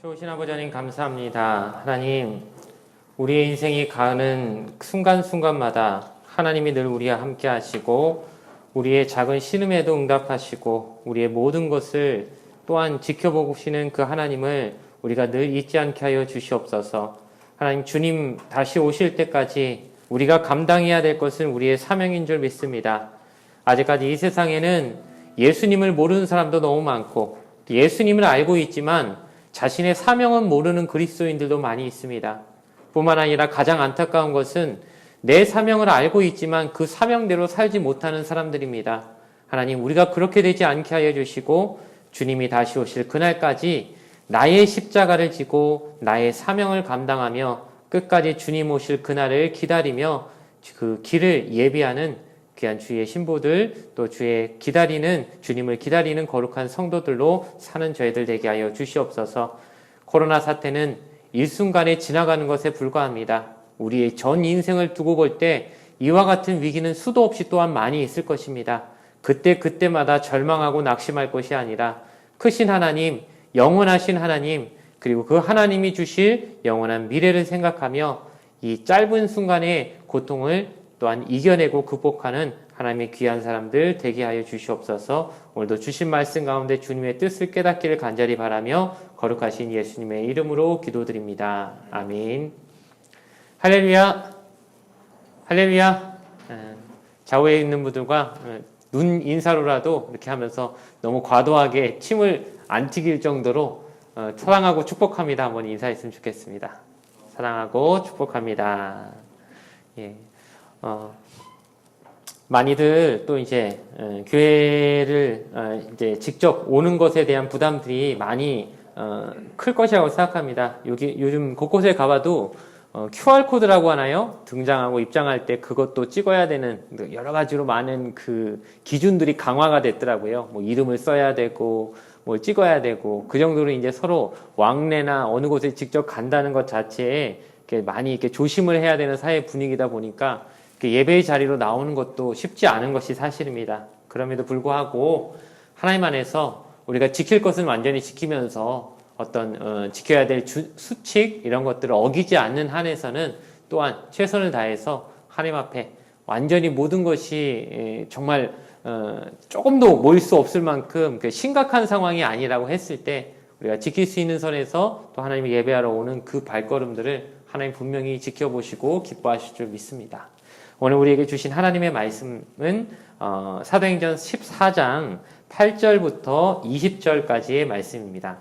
좋으신 아버지 하나님 감사합니다. 하나님, 우리의 인생이 가는 순간순간마다 하나님이 늘 우리와 함께 하시고 우리의 작은 신음에도 응답하시고 우리의 모든 것을 또한 지켜보시는 그 하나님을 우리가 늘 잊지 않게 하여 주시옵소서. 하나님, 주님 다시 오실 때까지 우리가 감당해야 될 것은 우리의 사명인 줄 믿습니다. 아직까지 이 세상에는 예수님을 모르는 사람도 너무 많고 예수님을 알고 있지만 자신의 사명은 모르는 그리스도인들도 많이 있습니다. 뿐만 아니라 가장 안타까운 것은 내 사명을 알고 있지만 그 사명대로 살지 못하는 사람들입니다. 하나님, 우리가 그렇게 되지 않게 하여 주시고 주님이 다시 오실 그날까지 나의 십자가를 지고 나의 사명을 감당하며 끝까지 주님 오실 그날을 기다리며 그 길을 예비하는 귀한 주의 신부들, 또 주님을 기다리는 거룩한 성도들로 사는 저희들 되게 하여 주시옵소서. 코로나 사태는 일순간에 지나가는 것에 불과합니다. 우리의 전 인생을 두고 볼 때 이와 같은 위기는 수도 없이 또한 많이 있을 것입니다. 그때마다 절망하고 낙심할 것이 아니라 크신 하나님, 영원하신 하나님, 그리고 그 하나님이 주실 영원한 미래를 생각하며 이 짧은 순간의 고통을 또한 이겨내고 극복하는 하나님의 귀한 사람들 되게 하여 주시옵소서. 오늘도 주신 말씀 가운데 주님의 뜻을 깨닫기를 간절히 바라며 거룩하신 예수님의 이름으로 기도드립니다. 아멘. 할렐루야. 할렐루야. 좌우에 있는 분들과 눈 인사로라도 이렇게 하면서 너무 과도하게 침을 안 튀길 정도로 사랑하고 축복합니다. 한번 인사했으면 좋겠습니다. 사랑하고 축복합니다. 예. 많이들 또 이제 교회를 이제 직접 오는 것에 대한 부담들이 많이 클 것이라고 생각합니다. 요즘 곳곳에 가봐도 QR코드라고 하나요? 등장하고 입장할 때 그것도 찍어야 되는 여러 가지로 많은 그 기준들이 강화가 됐더라고요. 뭐 이름을 써야 되고 뭘 찍어야 되고 그 정도로 이제 서로 왕래나 어느 곳에 직접 간다는 것 자체에 많이 이렇게 조심을 해야 되는 사회 분위기다 보니까 예배의 자리로 나오는 것도 쉽지 않은 것이 사실입니다. 그럼에도 불구하고 하나님 안에서 우리가 지킬 것은 완전히 지키면서 어떤 지켜야 될 수칙 이런 것들을 어기지 않는 한에서는 또한 최선을 다해서 하나님 앞에 완전히 모든 것이 정말 조금도 모일 수 없을 만큼 심각한 상황이 아니라고 했을 때 우리가 지킬 수 있는 선에서 또 하나님을 예배하러 오는 그 발걸음들을 하나님 분명히 지켜보시고 기뻐하실 줄 믿습니다. 오늘 우리에게 주신 하나님의 말씀은 사도행전 14장 8절부터 20절까지의 말씀입니다.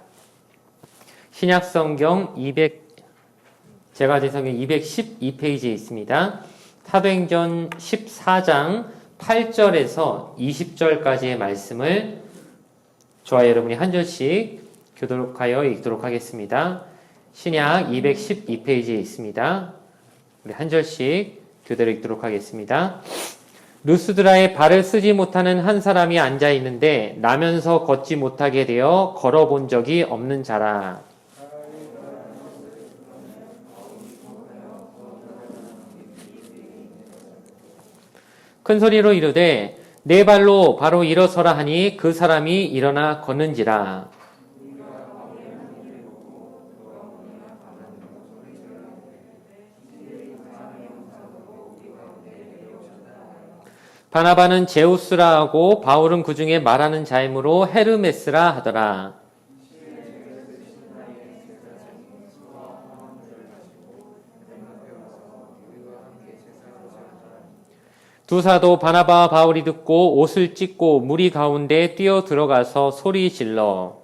신약성경 제가 가진 성경 212페이지에 있습니다. 사도행전 14장 8절에서 20절까지의 말씀을 저와 여러분이 한 절씩 교독하여 읽도록 하겠습니다. 신약 212페이지에 있습니다. 우리 한 절씩 교대로 읽도록 하겠습니다. 루스드라에 발을 쓰지 못하는 한 사람이 앉아 있는데 나면서 걷지 못하게 되어 걸어본 적이 없는 자라. 큰 소리로 이르되 네 발로 바로 일어서라 하니 그 사람이 일어나 걷는지라. 바나바는 제우스라 하고 바울은 그 중에 말하는 자이므로 헤르메스라 하더라. 두 사도 바나바와 바울이 듣고 옷을 찢고 무리 가운데 뛰어 들어가서 소리 질러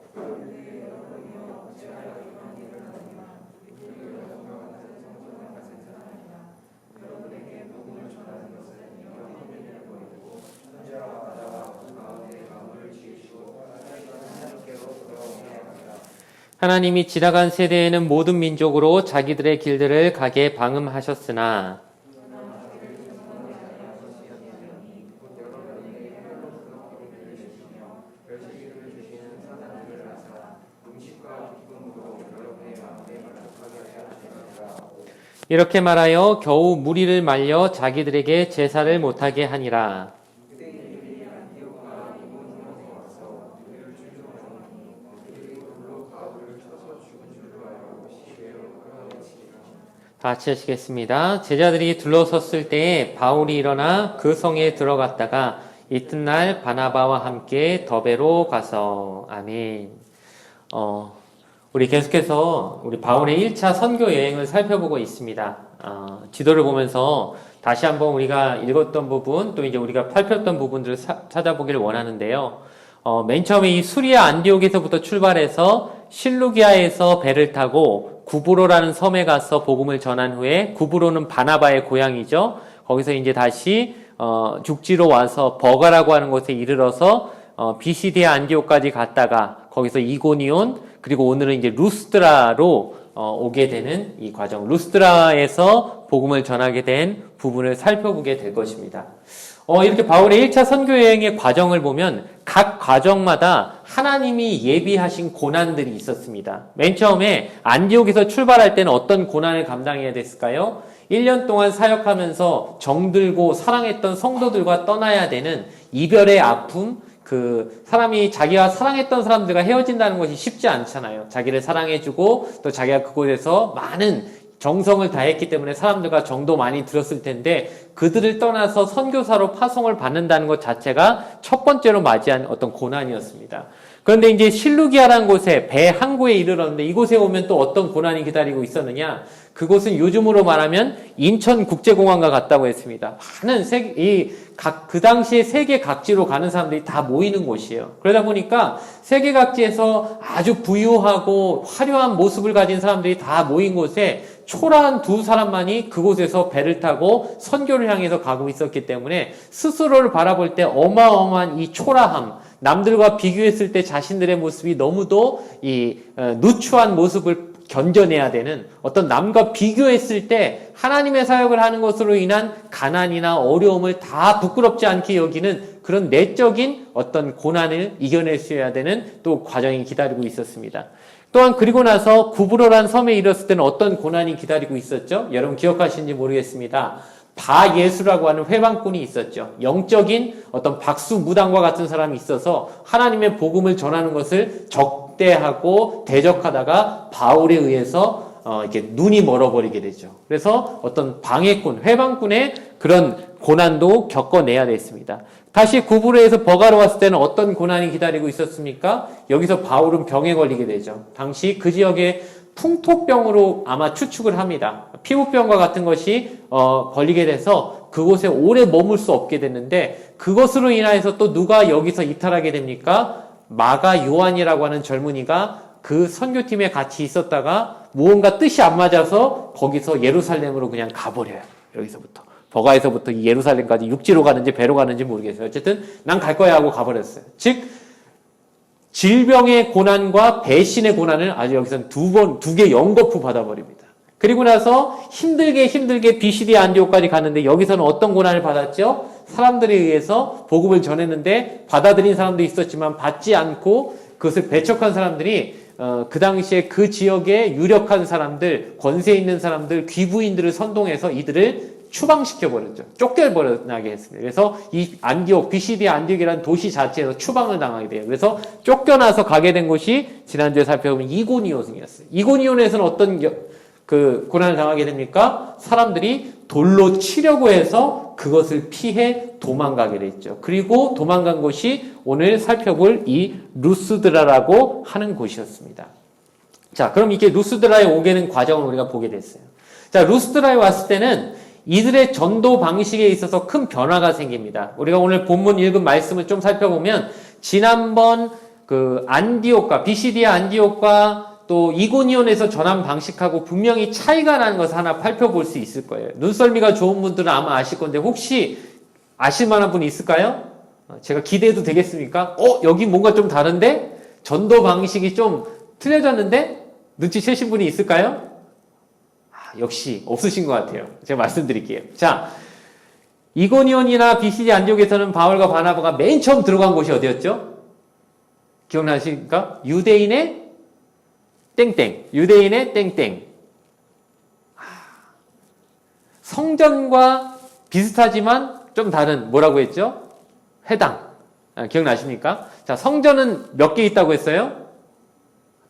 하나님이 지나간 세대에는 모든 민족으로 자기들의 길들을 가게 방음하셨으나 이렇게 말하여 겨우 무리를 말려 자기들에게 제사를 못하게 하니라. 같이 하시겠습니다. 제자들이 둘러섰을 때에 바울이 일어나 그 성에 들어갔다가 이튿날 바나바와 함께 더베로 가서 아멘. 우리 계속해서 우리 바울의 1차 선교 여행을 살펴보고 있습니다. 지도를 보면서 다시 한번 우리가 읽었던 부분 또 이제 우리가 살폈던 부분들을 찾아보기를 원하는데요. 맨 처음에 이 수리아 안디옥에서부터 출발해서 실루기아에서 배를 타고 구브로라는 섬에 가서 복음을 전한 후에, 구브로는 바나바의 고향이죠. 거기서 이제 다시 죽지로 와서 버가라고 하는 곳에 이르러서 비시디아 안디옥까지 갔다가 거기서 이고니온, 그리고 오늘은 이제 루스드라로 오게 되는 이 과정, 루스드라에서 복음을 전하게 된 부분을 살펴보게 될 것입니다. 이렇게 바울의 1차 선교 여행의 과정을 보면 각 과정마다 하나님이 예비하신 고난들이 있었습니다. 맨 처음에 안디옥에서 출발할 때는 어떤 고난을 감당해야 됐을까요? 1년 동안 사역하면서 정들고 사랑했던 성도들과 떠나야 되는 이별의 아픔, 사람이 자기가 사랑했던 사람들과 헤어진다는 것이 쉽지 않잖아요. 자기를 사랑해주고 또 자기가 그곳에서 많은 정성을 다했기 때문에 사람들과 정도 많이 들었을 텐데 그들을 떠나서 선교사로 파송을 받는다는 것 자체가 첫 번째로 맞이한 어떤 고난이었습니다. 그런데 이제 실루기아라는 곳에 배 항구에 이르렀는데 이곳에 오면 또 어떤 고난이 기다리고 있었느냐? 그곳은 요즘으로 말하면 인천국제공항과 같다고 했습니다. 많은 그 당시에 세계 각지로 가는 사람들이 다 모이는 곳이에요. 그러다 보니까 세계 각지에서 아주 부유하고 화려한 모습을 가진 사람들이 다 모인 곳에 초라한 두 사람만이 그곳에서 배를 타고 선교를 향해서 가고 있었기 때문에 스스로를 바라볼 때 어마어마한 이 초라함, 남들과 비교했을 때 자신들의 모습이 너무도 누추한 모습을 견뎌내야 되는, 어떤 남과 비교했을 때 하나님의 사역을 하는 것으로 인한 가난이나 어려움을 다 부끄럽지 않게 여기는 그런 내적인 어떤 고난을 이겨낼 수 있어야 되는 또 과정이 기다리고 있었습니다. 또한 그리고 나서 구브로란 섬에 이르렀을 때는 어떤 고난이 기다리고 있었죠? 여러분 기억하시는지 모르겠습니다. 바예수라고 하는 회방꾼이 있었죠. 영적인 어떤 박수무당과 같은 사람이 있어서 하나님의 복음을 전하는 것을 적대하고 대적하다가 바울에 의해서 이렇게 눈이 멀어버리게 되죠. 그래서 어떤 방해꾼, 회방꾼의 그런 고난도 겪어내야 됐습니다. 다시 구브로에서 버가로 왔을 때는 어떤 고난이 기다리고 있었습니까? 여기서 바울은 병에 걸리게 되죠. 당시 그 지역에 풍토병으로 아마 추측을 합니다. 피부병과 같은 것이 걸리게 돼서 그곳에 오래 머물 수 없게 됐는데 그것으로 인하여서 또 누가 여기서 이탈하게 됩니까? 마가 요한이라고 하는 젊은이가 그 선교팀에 같이 있었다가 무언가 뜻이 안 맞아서 거기서 예루살렘으로 그냥 가버려요. 여기서부터. 버가에서부터 예루살렘까지 육지로 가는지 배로 가는지 모르겠어요. 어쨌든 난 갈 거야 하고 가버렸어요. 즉 질병의 고난과 배신의 고난을 아주 여기서는 두 개 연거푸 받아버립니다. 그리고 나서 힘들게 비시디아 안디옥까지 갔는데 여기서는 어떤 고난을 받았죠? 사람들에 의해서 복음을 전했는데 받아들인 사람도 있었지만 받지 않고 그것을 배척한 사람들이 그 당시에 그 지역의 유력한 사람들, 권세 있는 사람들, 귀부인들을 선동해서 이들을 추방시켜버렸죠. 쫓겨버려나게 했습니다. 그래서 이 안디옥, 비시디아 안디옥이라는 도시 자체에서 추방을 당하게 돼요. 그래서 쫓겨나서 가게 된 곳이 지난주에 살펴보면 이고니온이었어요. 이고니온에서는 어떤 고난을 당하게 됩니까? 사람들이 돌로 치려고 해서 그것을 피해 도망가게 됐죠. 그리고 도망간 곳이 오늘 살펴볼 이 루스드라라고 하는 곳이었습니다. 자, 그럼 이렇게 루스드라에 오게 된 과정을 우리가 보게 됐어요. 자, 루스드라에 왔을 때는 이들의 전도 방식에 있어서 큰 변화가 생깁니다. 우리가 오늘 본문 읽은 말씀을 좀 살펴보면 지난번 안디옥과 비시디아 안디옥과 또 이고니온에서 전한 방식하고 분명히 차이가 나는 것을 하나 살펴볼 수 있을 거예요. 눈썰미가 좋은 분들은 아마 아실 건데 혹시 아실 만한 분이 있을까요? 제가 기대해도 되겠습니까? 여기 뭔가 좀 다른데? 전도 방식이 좀 틀려졌는데? 눈치채신 분이 있을까요? 역시 없으신 것 같아요. 제가 말씀드릴게요. 자, 이고니온이나 비시디아 안디옥에서는 바울과 바나바가 맨 처음 들어간 곳이 어디였죠? 기억나십니까? 유대인의 땡땡. 유대인의 땡땡. 성전과 비슷하지만 좀 다른 뭐라고 했죠? 회당. 기억나십니까? 자, 성전은 몇 개 있다고 했어요?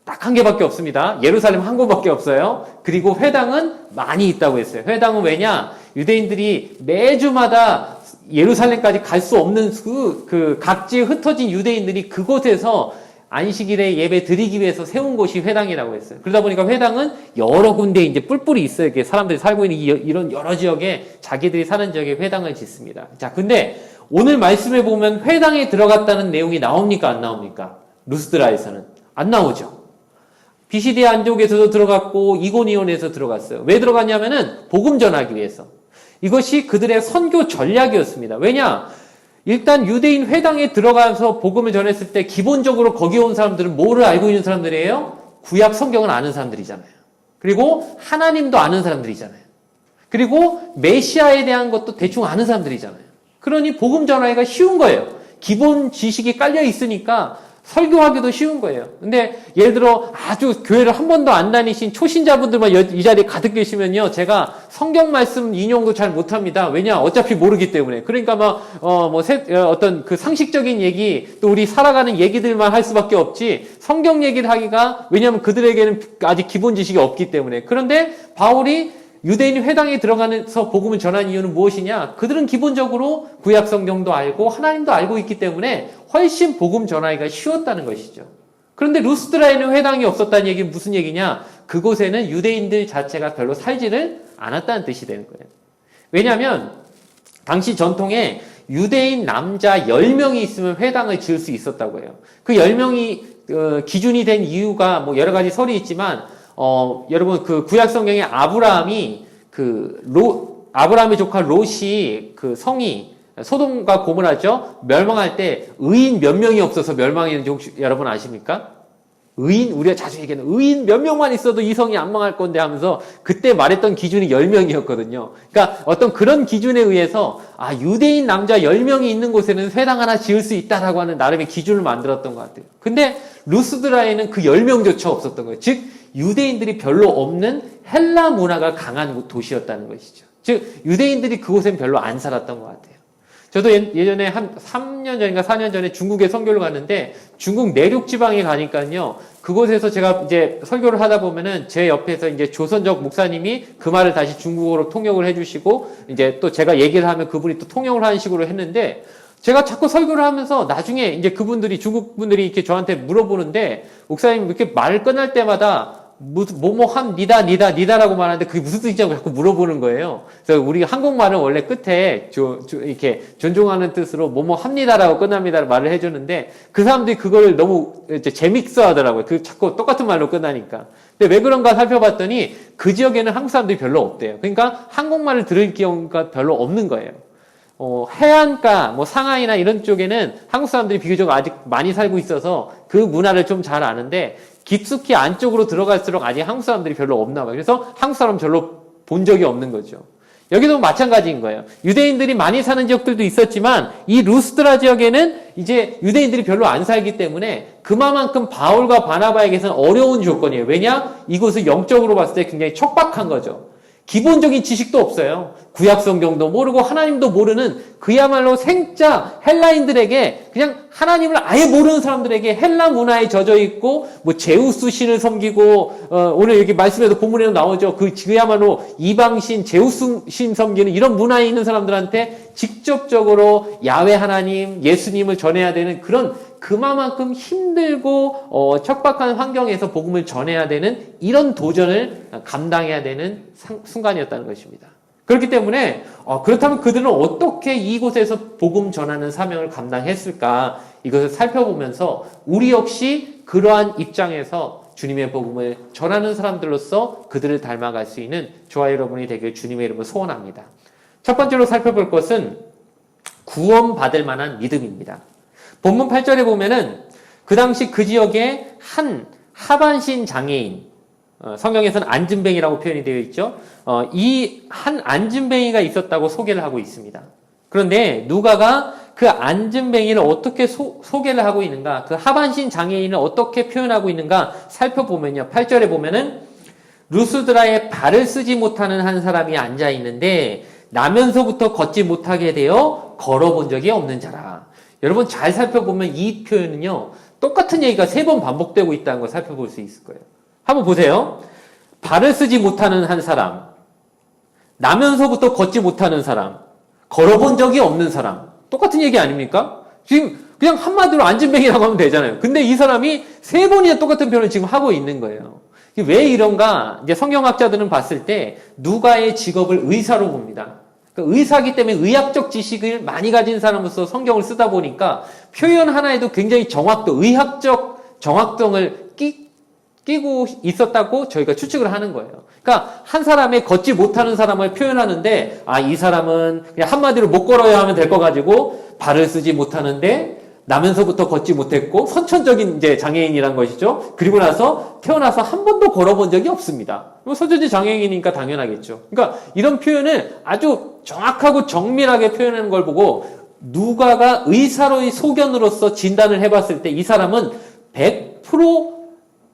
딱 한 개밖에 없습니다. 예루살렘 한 곳밖에 없어요. 그리고 회당은 많이 있다고 했어요. 회당은 왜냐? 유대인들이 매주마다 예루살렘까지 갈 수 없는 그 각지에 흩어진 유대인들이 그곳에서 안식일에 예배 드리기 위해서 세운 곳이 회당이라고 했어요. 그러다 보니까 회당은 여러 군데 이제 뿔뿔이 있어요. 이렇게 사람들이 살고 있는 이런 여러 지역에 자기들이 사는 지역에 회당을 짓습니다. 자, 근데 오늘 말씀에 보면 회당에 들어갔다는 내용이 나옵니까? 안 나옵니까? 루스드라에서는 안 나오죠. 비시디아 안디옥에서도 들어갔고 이고니온에서 들어갔어요. 왜 들어갔냐면은 복음 전하기 위해서. 이것이 그들의 선교 전략이었습니다. 왜냐? 일단 유대인 회당에 들어가서 복음을 전했을 때 기본적으로 거기 온 사람들은 뭐를 알고 있는 사람들이에요? 구약 성경을 아는 사람들이잖아요. 그리고 하나님도 아는 사람들이잖아요. 그리고 메시아에 대한 것도 대충 아는 사람들이잖아요. 그러니 복음 전하기가 쉬운 거예요. 기본 지식이 깔려 있으니까 설교하기도 쉬운 거예요. 근데 예를 들어 아주 교회를 한 번도 안 다니신 초신자분들만 이 자리에 가득 계시면요, 제가 성경 말씀 인용도 잘 못합니다. 왜냐? 어차피 모르기 때문에. 그러니까 어떤 그 상식적인 얘기, 또 우리 살아가는 얘기들만 할 수밖에 없지, 성경 얘기를 하기가, 왜냐하면 그들에게는 아직 기본 지식이 없기 때문에. 그런데 바울이 유대인 회당에 들어가서 복음을 전한 이유는 무엇이냐? 그들은 기본적으로 구약 성경도 알고 하나님도 알고 있기 때문에 훨씬 복음 전하기가 쉬웠다는 것이죠. 그런데 루스드라에는 회당이 없었다는 얘기는 무슨 얘기냐? 그곳에는 유대인들 자체가 별로 살지를 않았다는 뜻이 되는 거예요. 왜냐하면 당시 전통에 유대인 남자 10명이 있으면 회당을 지을 수 있었다고 해요. 그 10명이 기준이 된 이유가 뭐 여러 가지 설이 있지만, 여러분, 그 구약 성경에 아브라함의 조카 롯이 그 성이 소돔과 고모라죠. 멸망할 때 의인 몇 명이 없어서 멸망했는지 혹시 여러분 아십니까? 의인, 우리가 자주 얘기하는 의인 몇 명만 있어도 이 성이 안 망할 건데 하면서 그때 말했던 기준이 10명이었거든요. 그러니까 어떤 그런 기준에 의해서 유대인 남자 10명이 있는 곳에는 회당 하나 지을 수 있다라고 하는 나름의 기준을 만들었던 것 같아요. 근데 루스드라에는 그 10명조차 없었던 거예요. 즉 유대인들이 별로 없는 헬라 문화가 강한 도시였다는 것이죠. 즉 유대인들이 그곳엔 별로 안 살았던 것 같아요. 저도 예전에 한 3년 전인가 4년 전에 중국에 선교를 갔는데, 중국 내륙 지방에 가니까요, 그곳에서 제가 이제 설교를 하다 보면은 제 옆에서 이제 조선족 목사님이 그 말을 다시 중국어로 통역을 해주시고, 이제 또 제가 얘기를 하면 그분이 또 통역을 하는 식으로 했는데, 제가 자꾸 설교를 하면서 나중에 이제 그분들이, 중국 분들이 이렇게 저한테 물어보는데, 목사님 이렇게 말 끝날 때마다 뭐뭐 합니다라고 말하는데 그게 무슨 뜻이냐고 자꾸 물어보는 거예요. 그래서 우리 한국말은 원래 끝에 이렇게 존중하는 뜻으로 뭐뭐 합니다라고 끝납니다 말을 해주는데, 그 사람들이 그걸 너무 이제 재밌어 하더라고요. 그 자꾸 똑같은 말로 끝나니까. 근데 왜 그런가 살펴봤더니 그 지역에는 한국 사람들이 별로 없대요. 그러니까 한국말을 들을 경우가 별로 없는 거예요. 해안가, 뭐 상하이나 이런 쪽에는 한국 사람들이 비교적 아직 많이 살고 있어서 그 문화를 좀 잘 아는데, 깊숙이 안쪽으로 들어갈수록 아직 한국 사람들이 별로 없나 봐요. 그래서 한국 사람 별로 본 적이 없는 거죠. 여기도 마찬가지인 거예요. 유대인들이 많이 사는 지역들도 있었지만 이 루스드라 지역에는 이제 유대인들이 별로 안 살기 때문에 그만큼 바울과 바나바에게서는 어려운 조건이에요. 왜냐? 이곳은 영적으로 봤을 때 굉장히 척박한 거죠. 기본적인 지식도 없어요. 구약 성경도 모르고 하나님도 모르는, 그야말로 생짜 헬라인들에게, 그냥 하나님을 아예 모르는 사람들에게 헬라 문화에 젖어 있고, 뭐 제우스 신을 섬기고, 오늘 여기 말씀에도 본문에도 나오죠. 그야말로 이방신, 제우스 신 섬기는 이런 문화에 있는 사람들한테 직접적으로 야훼 하나님, 예수님을 전해야 되는 그만큼 힘들고 척박한 환경에서 복음을 전해야 되는 이런 도전을 감당해야 되는 순간이었다는 것입니다. 그렇기 때문에 그렇다면 그들은 어떻게 이곳에서 복음 전하는 사명을 감당했을까? 이것을 살펴보면서 우리 역시 그러한 입장에서 주님의 복음을 전하는 사람들로서 그들을 닮아갈 수 있는 저와 여러분이 되길 주님의 이름으로 소원합니다. 첫 번째로 살펴볼 것은 구원받을 만한 믿음입니다. 본문 8절에 보면은 그 당시 그 지역에 한 하반신 장애인, 성경에서는 안진뱅이라고 표현이 되어 있죠. 이 한 안진뱅이가 있었다고 소개를 하고 있습니다. 그런데 누가가 그 안진뱅이를 어떻게 소개를 하고 있는가, 그 하반신 장애인을 어떻게 표현하고 있는가 살펴보면요. 8절에 보면은 루스드라에 발을 쓰지 못하는 한 사람이 앉아 있는데 나면서부터 걷지 못하게 되어 걸어본 적이 없는 자라. 여러분 잘 살펴보면 이 표현은요, 똑같은 얘기가 3번 반복되고 있다는 걸 살펴볼 수 있을 거예요. 한번 보세요. 발을 쓰지 못하는 한 사람, 나면서부터 걷지 못하는 사람, 걸어본 적이 없는 사람. 똑같은 얘기 아닙니까? 지금 그냥 한마디로 안진뱅이라고 하면 되잖아요. 근데 이 사람이 3번이나 똑같은 표현을 지금 하고 있는 거예요. 왜 이런가? 이제 성경학자들은 봤을 때 누가의 직업을 의사로 봅니다. 그러니까 의사기 때문에 의학적 지식을 많이 가진 사람으로서 성경을 쓰다 보니까 표현 하나에도 굉장히 의학적 정확성을 끼고 있었다고 저희가 추측을 하는 거예요. 그러니까 한 사람의 걷지 못하는 사람을 표현하는데, 이 사람은 그냥 한마디로 못 걸어야 하면 될 거 가지고 발을 쓰지 못하는데 나면서부터 걷지 못했고 선천적인 이제 장애인이란 것이죠. 그리고 나서 태어나서 한 번도 걸어본 적이 없습니다. 선천적 장애인이니까 당연하겠죠. 그러니까 이런 표현을 아주 정확하고 정밀하게 표현하는 걸 보고 누가가 의사로의 소견으로서 진단을 해봤을 때 이 사람은 100%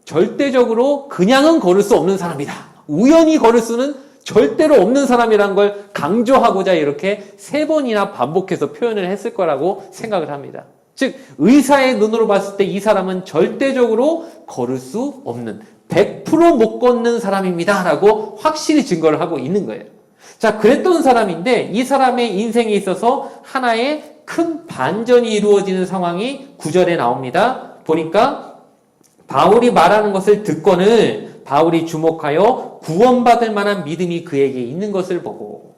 절대적으로 그냥은 걸을 수 없는 사람이다. 우연히 걸을 수는 절대로 없는 사람이라는 걸 강조하고자 이렇게 3번이나 반복해서 표현을 했을 거라고 생각을 합니다. 즉 의사의 눈으로 봤을 때 이 사람은 절대적으로 걸을 수 없는 100% 못 걷는 사람입니다 라고 확실히 증거를 하고 있는 거예요. 자, 그랬던 사람인데 이 사람의 인생에 있어서 하나의 큰 반전이 이루어지는 상황이 9절에 나옵니다. 보니까 바울이 말하는 것을 듣고는 바울이 주목하여 구원받을 만한 믿음이 그에게 있는 것을 보고,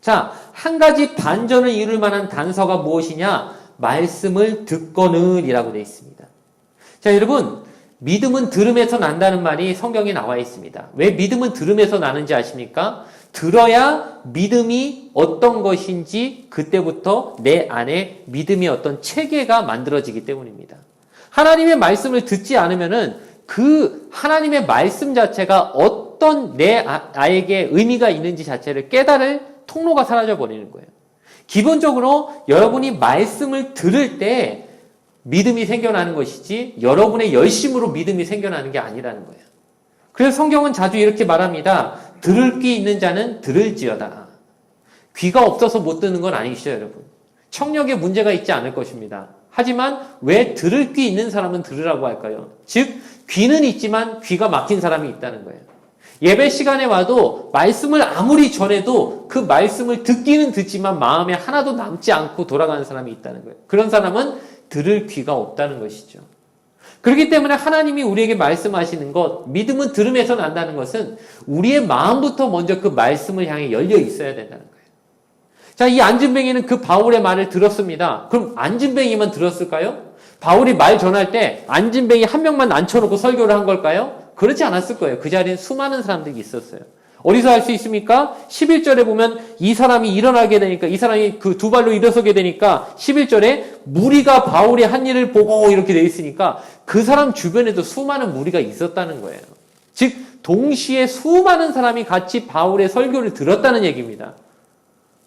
자, 한 가지 반전을 이룰 만한 단서가 무엇이냐? 말씀을 듣고는 이라고 되어 있습니다. 자, 여러분, 믿음은 들음에서 난다는 말이 성경에 나와 있습니다. 왜 믿음은 들음에서 나는지 아십니까? 들어야 믿음이 어떤 것인지 그때부터 내 안에 믿음의 어떤 체계가 만들어지기 때문입니다. 하나님의 말씀을 듣지 않으면은 그 하나님의 말씀 자체가 어떤 나에게 의미가 있는지 자체를 깨달을 통로가 사라져 버리는 거예요. 기본적으로 여러분이 말씀을 들을 때 믿음이 생겨나는 것이지 여러분의 열심으로 믿음이 생겨나는 게 아니라는 거예요. 그래서 성경은 자주 이렇게 말합니다. 들을 귀 있는 자는 들을지어다. 귀가 없어서 못 듣는 건 아니시죠, 여러분. 청력에 문제가 있지 않을 것입니다. 하지만 왜 들을 귀 있는 사람은 들으라고 할까요? 즉 귀는 있지만 귀가 막힌 사람이 있다는 거예요. 예배 시간에 와도 말씀을 아무리 전해도 그 말씀을 듣기는 듣지만 마음에 하나도 남지 않고 돌아가는 사람이 있다는 거예요. 그런 사람은 들을 귀가 없다는 것이죠. 그렇기 때문에 하나님이 우리에게 말씀하시는 것, 믿음은 들음에서 난다는 것은 우리의 마음부터 먼저 그 말씀을 향해 열려 있어야 된다는 거예요. 자, 이 안진뱅이는 그 바울의 말을 들었습니다. 그럼 안진뱅이만 들었을까요? 바울이 말 전할 때 안진뱅이 한 명만 앉혀놓고 설교를 한 걸까요? 그렇지 않았을 거예요. 그 자리엔 수많은 사람들이 있었어요. 어디서 알 수 있습니까? 11절에 보면 이 사람이 일어나게 되니까, 이 사람이 그 2발로 일어서게 되니까 11절에 무리가 바울의 한 일을 보고 이렇게 돼 있으니까 그 사람 주변에도 수많은 무리가 있었다는 거예요. 즉 동시에 수많은 사람이 같이 바울의 설교를 들었다는 얘기입니다.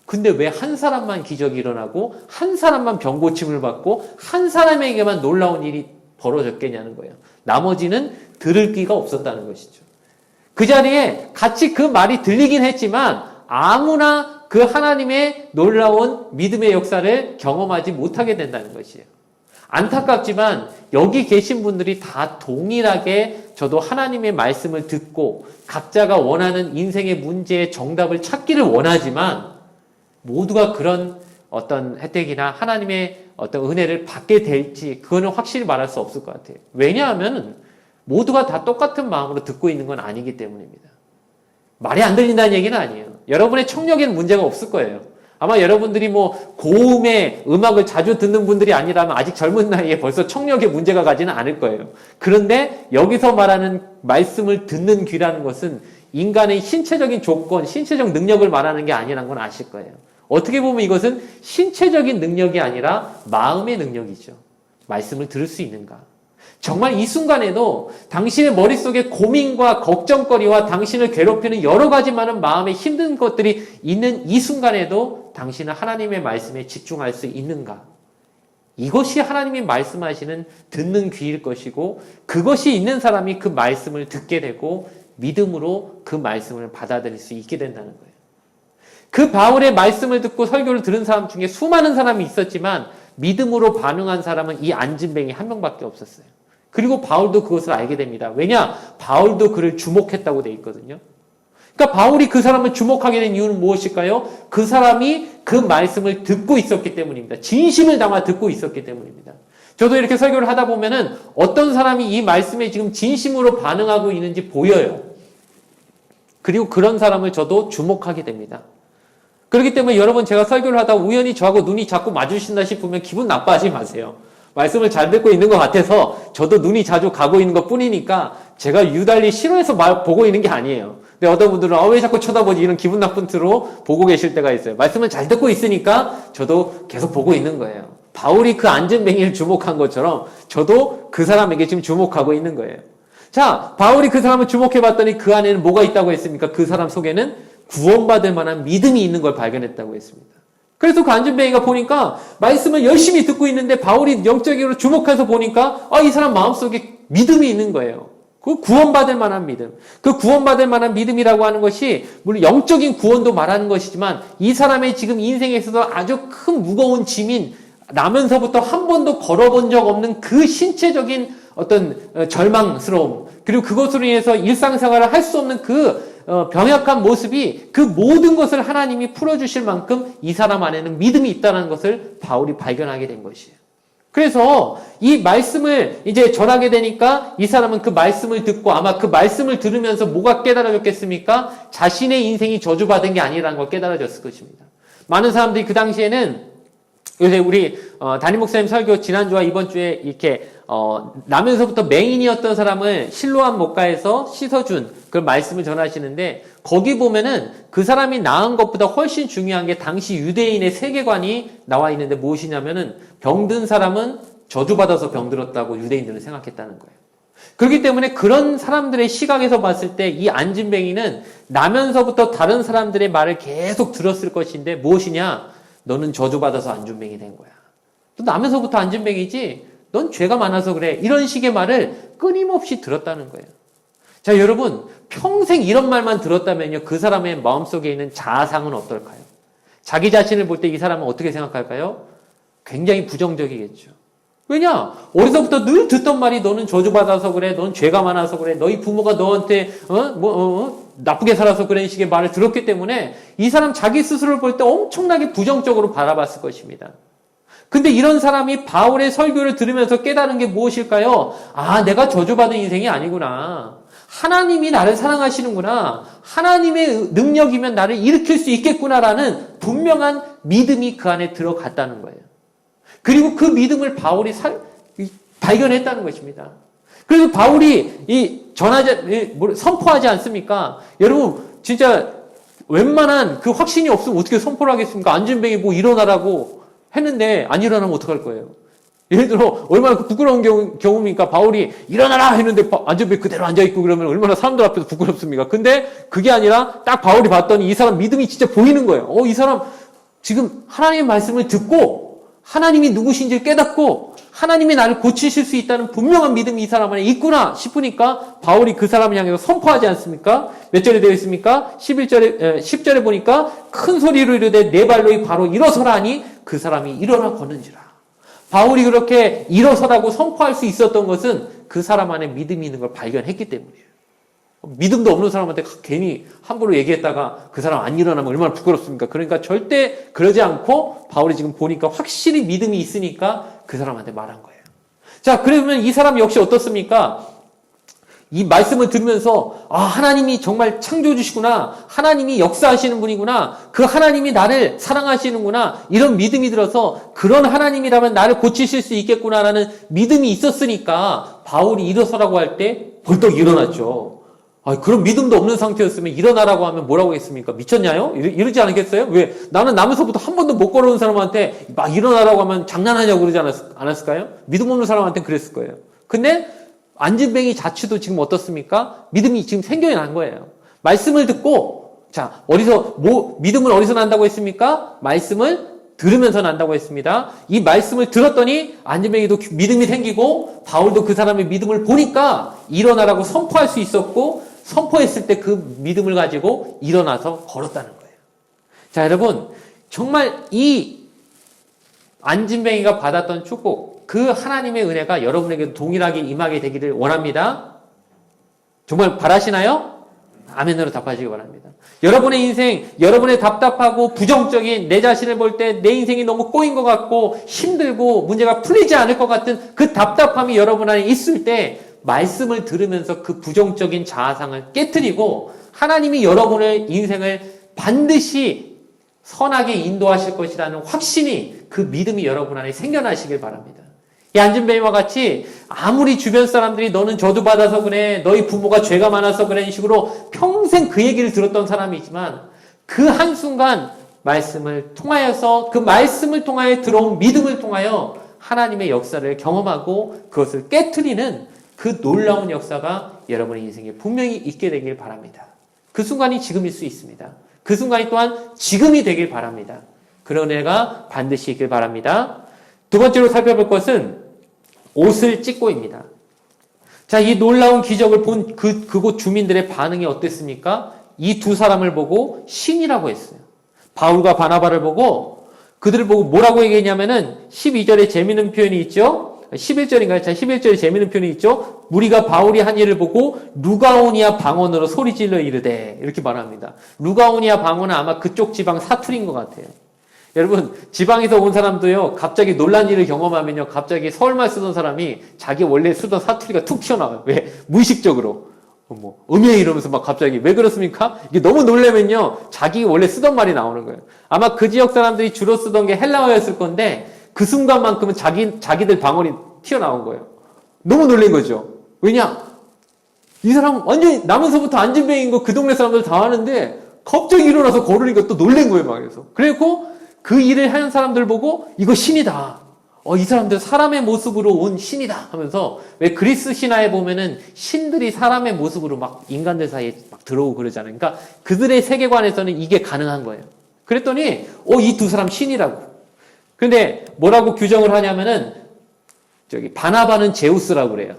근데 왜 한 사람만 기적이 일어나고 한 사람만 병고침을 받고 한 사람에게만 놀라운 일이 벌어졌겠냐는 거예요. 나머지는 들을 귀가 없었다는 것이죠. 그 자리에 같이 그 말이 들리긴 했지만 아무나 그 하나님의 놀라운 믿음의 역사를 경험하지 못하게 된다는 것이에요. 안타깝지만 여기 계신 분들이 다 동일하게 저도 하나님의 말씀을 듣고 각자가 원하는 인생의 문제의 정답을 찾기를 원하지만 모두가 그런 어떤 혜택이나 하나님의 어떤 은혜를 받게 될지 그거는 확실히 말할 수 없을 것 같아요. 왜냐하면 모두가 다 똑같은 마음으로 듣고 있는 건 아니기 때문입니다. 말이 안 들린다는 얘기는 아니에요. 여러분의 청력에는 문제가 없을 거예요. 아마 여러분들이 뭐 고음의 음악을 자주 듣는 분들이 아니라면 아직 젊은 나이에 벌써 청력에 문제가 가지는 않을 거예요. 그런데 여기서 말하는 말씀을 듣는 귀라는 것은 인간의 신체적인 조건, 신체적 능력을 말하는 게 아니라는 건 아실 거예요. 어떻게 보면 이것은 신체적인 능력이 아니라 마음의 능력이죠. 말씀을 들을 수 있는가? 정말 이 순간에도 당신의 머릿속에 고민과 걱정거리와 당신을 괴롭히는 여러 가지 많은 마음의 힘든 것들이 있는 이 순간에도 당신은 하나님의 말씀에 집중할 수 있는가? 이것이 하나님이 말씀하시는 듣는 귀일 것이고 그것이 있는 사람이 그 말씀을 듣게 되고 믿음으로 그 말씀을 받아들일 수 있게 된다는 거예요. 그 바울의 말씀을 듣고 설교를 들은 사람 중에 수많은 사람이 있었지만 믿음으로 반응한 사람은 이 안진뱅이 한 명밖에 없었어요. 그리고 바울도 그것을 알게 됩니다. 왜냐? 바울도 그를 주목했다고 돼 있거든요. 그러니까 바울이 그 사람을 주목하게 된 이유는 무엇일까요? 그 사람이 그 말씀을 듣고 있었기 때문입니다. 진심을 담아 듣고 있었기 때문입니다. 저도 이렇게 설교를 하다 보면은 어떤 사람이 이 말씀에 지금 진심으로 반응하고 있는지 보여요. 그리고 그런 사람을 저도 주목하게 됩니다. 그렇기 때문에 여러분, 제가 설교를 하다 우연히 저하고 눈이 자꾸 마주친다 싶으면 기분 나빠하지 마세요. 말씀을 잘 듣고 있는 것 같아서 저도 눈이 자주 가고 있는 것 뿐이니까 제가 유달리 싫어해서 보고 있는 게 아니에요. 근데 어떤 분들은 왜 자꾸 쳐다보지, 이런 기분 나쁜 틀로 보고 계실 때가 있어요. 말씀을 잘 듣고 있으니까 저도 계속 보고 있는 거예요. 바울이 그 안진뱅이를 주목한 것처럼 저도 그 사람에게 지금 주목하고 있는 거예요. 자, 바울이 그 사람을 주목해봤더니 그 안에는 뭐가 있다고 했습니까? 그 사람 속에는 구원받을 만한 믿음이 있는 걸 발견했다고 했습니다. 그래서 그 안진뱅이가 보니까 말씀을 열심히 듣고 있는데 바울이 영적으로 주목해서 보니까 이 사람 마음속에 믿음이 있는 거예요. 그 구원받을 만한 믿음. 그 구원받을 만한 믿음이라고 하는 것이 물론 영적인 구원도 말하는 것이지만 이 사람의 지금 인생에서도 아주 큰 무거운 짐인 나면서부터 한 번도 걸어본 적 없는 그 신체적인 어떤 절망스러움, 그리고 그것으로 인해서 일상생활을 할 수 없는 그 병약한 모습이, 그 모든 것을 하나님이 풀어주실 만큼 이 사람 안에는 믿음이 있다는 것을 바울이 발견하게 된 것이에요. 그래서 이 말씀을 이제 전하게 되니까 이 사람은 그 말씀을 듣고 아마 그 말씀을 들으면서 뭐가 깨달아졌겠습니까? 자신의 인생이 저주받은 게 아니라는 걸 깨달아졌을 것입니다. 많은 사람들이 그 당시에는 요새 우리 담임 목사님 설교 지난주와 이번 주에 이렇게 나면서부터 맹인이었던 사람을 실로암 목가에서 씻어준 그 말씀을 전하시는데, 거기 보면은 그 사람이 나은 것보다 훨씬 중요한 게 당시 유대인의 세계관이 나와 있는데 무엇이냐면은 병든 사람은 저주받아서 병들었다고 유대인들은 생각했다는 거예요. 그렇기 때문에 그런 사람들의 시각에서 봤을 때 이 안진뱅이는 나면서부터 다른 사람들의 말을 계속 들었을 것인데 무엇이냐? 너는 저주받아서 안진뱅이 된 거야. 너 나면서부터 안진뱅이지? 넌 죄가 많아서 그래. 이런 식의 말을 끊임없이 들었다는 거예요. 자, 여러분, 평생 이런 말만 들었다면요, 그 사람의 마음속에 있는 자아상은 어떨까요? 자기 자신을 볼 때 이 사람은 어떻게 생각할까요? 굉장히 부정적이겠죠. 왜냐? 어려서부터 늘 듣던 말이 너는 저주받아서 그래, 넌 죄가 많아서 그래, 너희 부모가 너한테 나쁘게 살아서 그런 식의 말을 들었기 때문에 이 사람 자기 스스로를 볼 때 엄청나게 부정적으로 바라봤을 것입니다. 근데 이런 사람이 바울의 설교를 들으면서 깨달은 게 무엇일까요? 내가 저주받은 인생이 아니구나. 하나님이 나를 사랑하시는구나. 하나님의 능력이면 나를 일으킬 수 있겠구나라는 분명한 믿음이 그 안에 들어갔다는 거예요. 그리고 그 믿음을 바울이 발견했다는 것입니다. 그래서 바울이 선포하지 않습니까? 여러분, 진짜 웬만한 그 확신이 없으면 어떻게 선포를 하겠습니까? 안진뱅이 뭐 일어나라고 했는데 안 일어나면 어떡할 거예요? 예를 들어 얼마나 부끄러운 경우입니까? 바울이 일어나라 했는데 안진뱅이 그대로 앉아있고 그러면 얼마나 사람들 앞에서 부끄럽습니까? 근데 그게 아니라 딱 바울이 봤더니 이 사람 믿음이 진짜 보이는 거예요. 이 사람 지금 하나님의 말씀을 듣고 하나님이 누구신지를 깨닫고 하나님이 나를 고치실 수 있다는 분명한 믿음이 이 사람 안에 있구나 싶으니까 바울이 그 사람을 향해서 선포하지 않습니까? 몇 절에 되어 있습니까? 10절에 보니까 큰 소리로 이르되 내 발로 바로 일어서라 하니 그 사람이 일어나 걷는지라. 바울이 그렇게 일어서라고 선포할 수 있었던 것은 그 사람 안에 믿음이 있는 걸 발견했기 때문이에요. 믿음도 없는 사람한테 괜히 함부로 얘기했다가 그 사람 안 일어나면 얼마나 부끄럽습니까? 그러니까 절대 그러지 않고 바울이 지금 보니까 확실히 믿음이 있으니까 그 사람한테 말한 거예요. 자, 그러면 이 사람 역시 어떻습니까? 이 말씀을 들으면서 하나님이 정말 창조주시구나. 하나님이 역사하시는 분이구나. 그 하나님이 나를 사랑하시는구나. 이런 믿음이 들어서 그런 하나님이라면 나를 고치실 수 있겠구나라는 믿음이 있었으니까 바울이 일어서라고 할 때 벌떡 일어났죠. 그런 믿음도 없는 상태였으면 일어나라고 하면 뭐라고 했습니까? 미쳤냐요? 이러지 않겠어요? 왜? 나는 나면서부터 한 번도 못 걸어온 사람한테 막 일어나라고 하면 장난하냐고 그러지 않았을까요? 믿음 없는 사람한테는 그랬을 거예요. 근데 안진뱅이 자체도 지금 어떻습니까? 믿음이 지금 생겨난 거예요. 말씀을 듣고, 자, 믿음은 어디서 난다고 했습니까? 말씀을 들으면서 난다고 했습니다. 이 말씀을 들었더니 안진뱅이도 믿음이 생기고 바울도 그 사람의 믿음을 보니까 일어나라고 선포할 수 있었고 선포했을 때 그 믿음을 가지고 일어나서 걸었다는 거예요. 자, 여러분, 정말 이 안진뱅이가 받았던 축복, 그 하나님의 은혜가 여러분에게도 동일하게 임하게 되기를 원합니다. 정말 바라시나요? 아멘으로 답하시기 바랍니다. 여러분의 인생, 여러분의 답답하고 부정적인 내 자신을 볼 때 내 인생이 너무 꼬인 것 같고 힘들고 문제가 풀리지 않을 것 같은 그 답답함이 여러분 안에 있을 때 말씀을 들으면서 그 부정적인 자아상을 깨트리고 하나님이 여러분의 인생을 반드시 선하게 인도하실 것이라는 확신이, 그 믿음이 여러분 안에 생겨나시길 바랍니다. 이 안진뱅이와 같이 아무리 주변 사람들이 너는 저주받아서 그래, 너희 부모가 죄가 많아서 그래, 이런 식으로 평생 그 얘기를 들었던 사람이지만 그 한순간 말씀을 통하여서, 그 말씀을 통하여 들어온 믿음을 통하여 하나님의 역사를 경험하고 그것을 깨트리는 그 놀라운 역사가 여러분의 인생에 분명히 있게 되길 바랍니다. 그 순간이 지금일 수 있습니다. 그 순간이 또한 지금이 되길 바랍니다. 그런 은혜가 반드시 있길 바랍니다. 두 번째로 살펴볼 것은 옷을 찢고입니다. 자, 이 놀라운 기적을 본 그곳 주민들의 반응이 어땠습니까? 이 두 사람을 보고 신이라고 했어요. 바울과 바나바를 보고, 그들을 보고 뭐라고 얘기했냐면은 12절에 재미있는 표현이 있죠? 11절인가요? 자, 11절에 재미있는 표현이 있죠? 무리가 바울이 한 일을 보고 루가오니아 방언으로 소리질러 이르되, 이렇게 말합니다. 루가오니아 방언은 아마 그쪽 지방 사투리인 것 같아요. 여러분, 지방에서 온 사람도요, 갑자기 놀란 일을 경험하면요, 갑자기 서울말 쓰던 사람이 자기 원래 쓰던 사투리가 툭 튀어나와요. 왜? 무의식적으로. 이러면서 막 갑자기, 왜 그렇습니까? 이게 너무 놀라면요, 자기 원래 쓰던 말이 나오는 거예요. 아마 그 지역 사람들이 주로 쓰던 게 헬라어였을 건데, 그 순간만큼은 자기들 방언이 튀어나온 거예요. 너무 놀란 거죠. 왜냐? 이 사람 완전히 나면서부터 안진뱅이인 거 그 동네 사람들 다 아는데, 갑자기 일어나서 걸으니까 또 놀란 거예요, 막 그래서. 그래갖고, 그 일을 하는 사람들 보고 이거 신이다. 이 사람들 사람의 모습으로 온 신이다 하면서, 왜 그리스 신화에 보면은 신들이 사람의 모습으로 막 인간들 사이에 막 들어오고 그러잖아요. 그러니까 그들의 세계관에서는 이게 가능한 거예요. 그랬더니 이 두 사람 신이라고. 근데 뭐라고 규정을 하냐면은 바나바는 제우스라고 그래요.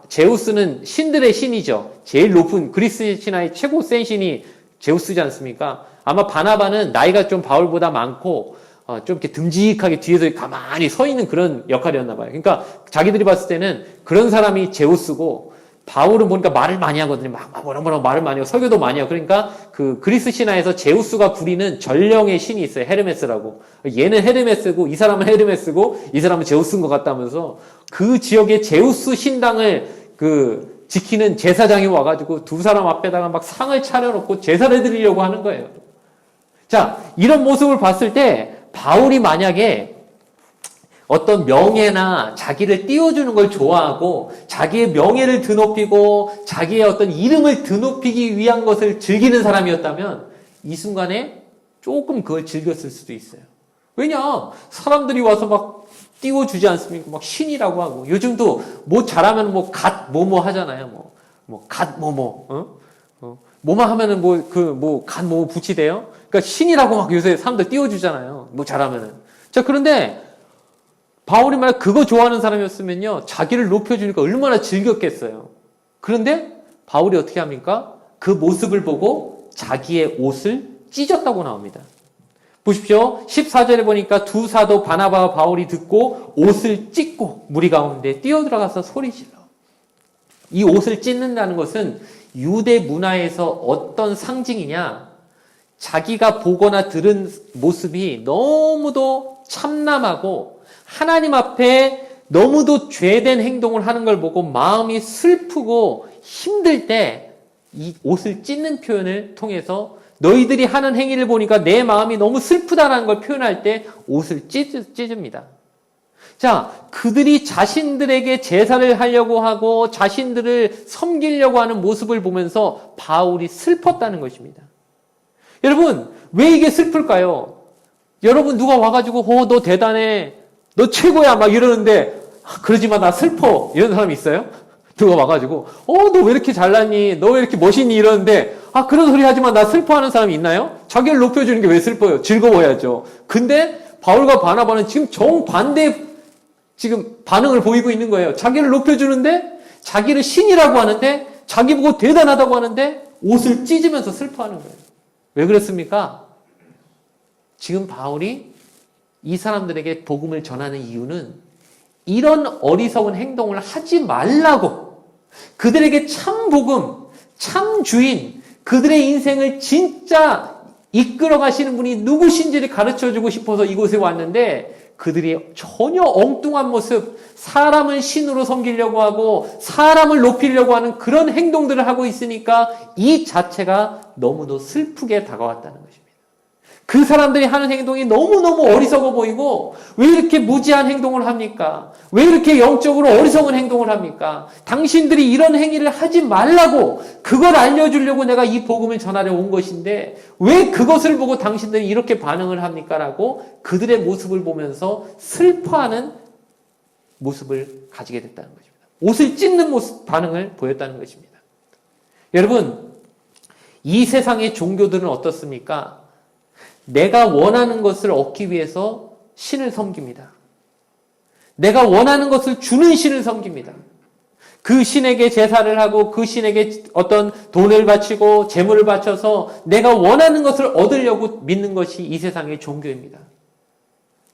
제우스는 신들의 신이죠. 제일 높은 그리스 신화의 최고 센 신이 제우스지 않습니까? 아마 바나바는 나이가 좀 바울보다 많고 좀 이렇게 듬직하게 뒤에서 가만히 서 있는 그런 역할이었나 봐요. 그러니까 자기들이 봤을 때는 그런 사람이 제우스고, 바울은 보니까 말을 많이 하거든요. 막 뭐라 말을 많이 하고 설교도 많이 하고. 그러니까 그 그리스 신화에서 제우스가 부리는 전령의 신이 있어요. 헤르메스라고. 얘는 헤르메스고 이 사람은 헤르메스고 이 사람은 제우스인 것 같다면서 그 지역의 제우스 신당을 지키는 제사장이 와가지고 두 사람 앞에다가 막 상을 차려놓고 제사를 드리려고 하는 거예요. 자, 이런 모습을 봤을 때 바울이 만약에 어떤 명예나 자기를 띄워주는 걸 좋아하고 자기의 명예를 드높이고 자기의 어떤 이름을 드높이기 위한 것을 즐기는 사람이었다면 이 순간에 조금 그걸 즐겼을 수도 있어요. 왜냐? 사람들이 와서 막 띄워주지 않습니까? 막 신이라고 하고. 요즘도 뭐 잘하면 갓 뭐뭐 하잖아요. 갓 뭐뭐. 뭐만 하면은 갓 뭐뭐 붙이대요? 그러니까 신이라고 막 요새 사람들 띄워주잖아요. 뭐 잘하면은. 자, 그런데 바울이 만약 그거 좋아하는 사람이었으면요, 자기를 높여주니까 얼마나 즐겼겠어요. 그런데 바울이 어떻게 합니까? 그 모습을 보고 자기의 옷을 찢었다고 나옵니다. 보십시오. 14절에 보니까 두 사도 바나바와 바울이 듣고 옷을 찢고 무리 가운데 뛰어들어가서 소리질러. 이 옷을 찢는다는 것은 유대 문화에서 어떤 상징이냐? 자기가 보거나 들은 모습이 너무도 참남하고 하나님 앞에 너무도 죄된 행동을 하는 걸 보고 마음이 슬프고 힘들 때 이 옷을 찢는 표현을 통해서 너희들이 하는 행위를 보니까 내 마음이 너무 슬프다라는 걸 표현할 때 옷을 찢습니다. 자, 그들이 자신들에게 제사를 하려고 하고 자신들을 섬기려고 하는 모습을 보면서 바울이 슬펐다는 것입니다. 여러분, 왜 이게 슬플까요? 여러분, 누가 와가지고 너 대단해, 너 최고야 막 이러는데 그러지 마, 나 슬퍼 이런 사람이 있어요? 누가 와가지고 너 왜 이렇게 잘났니? 너 왜 이렇게 멋있니? 이러는데 그런 소리 하지만 나 슬퍼하는 사람이 있나요? 자기를 높여주는 게 왜 슬퍼요? 즐거워야죠. 근데 바울과 바나바는 지금 정반대 지금 반응을 보이고 있는 거예요. 자기를 높여주는데, 자기를 신이라고 하는데, 자기 보고 대단하다고 하는데 옷을 찢으면서 슬퍼하는 거예요. 왜 그렇습니까? 지금 바울이 이 사람들에게 복음을 전하는 이유는 이런 어리석은 행동을 하지 말라고, 그들에게 참 복음, 참 주인, 그들의 인생을 진짜 이끌어 가시는 분이 누구신지를 가르쳐주고 싶어서 이곳에 왔는데, 그들이 전혀 엉뚱한 모습, 사람을 신으로 섬기려고 하고 사람을 높이려고 하는 그런 행동들을 하고 있으니까 이 자체가 너무도 슬프게 다가왔다는 것입니다. 그 사람들이 하는 행동이 너무너무 어리석어 보이고, 왜 이렇게 무지한 행동을 합니까? 왜 이렇게 영적으로 어리석은 행동을 합니까? 당신들이 이런 행위를 하지 말라고, 그걸 알려주려고 내가 이 복음을 전하려 온 것인데 왜 그것을 보고 당신들이 이렇게 반응을 합니까? 라고 그들의 모습을 보면서 슬퍼하는 모습을 가지게 됐다는 것입니다. 옷을 찢는 모습, 반응을 보였다는 것입니다. 여러분, 이 세상의 종교들은 어떻습니까? 내가 원하는 것을 얻기 위해서 신을 섬깁니다. 내가 원하는 것을 주는 신을 섬깁니다. 그 신에게 제사를 하고 그 신에게 어떤 돈을 바치고 재물을 바쳐서 내가 원하는 것을 얻으려고 믿는 것이 이 세상의 종교입니다.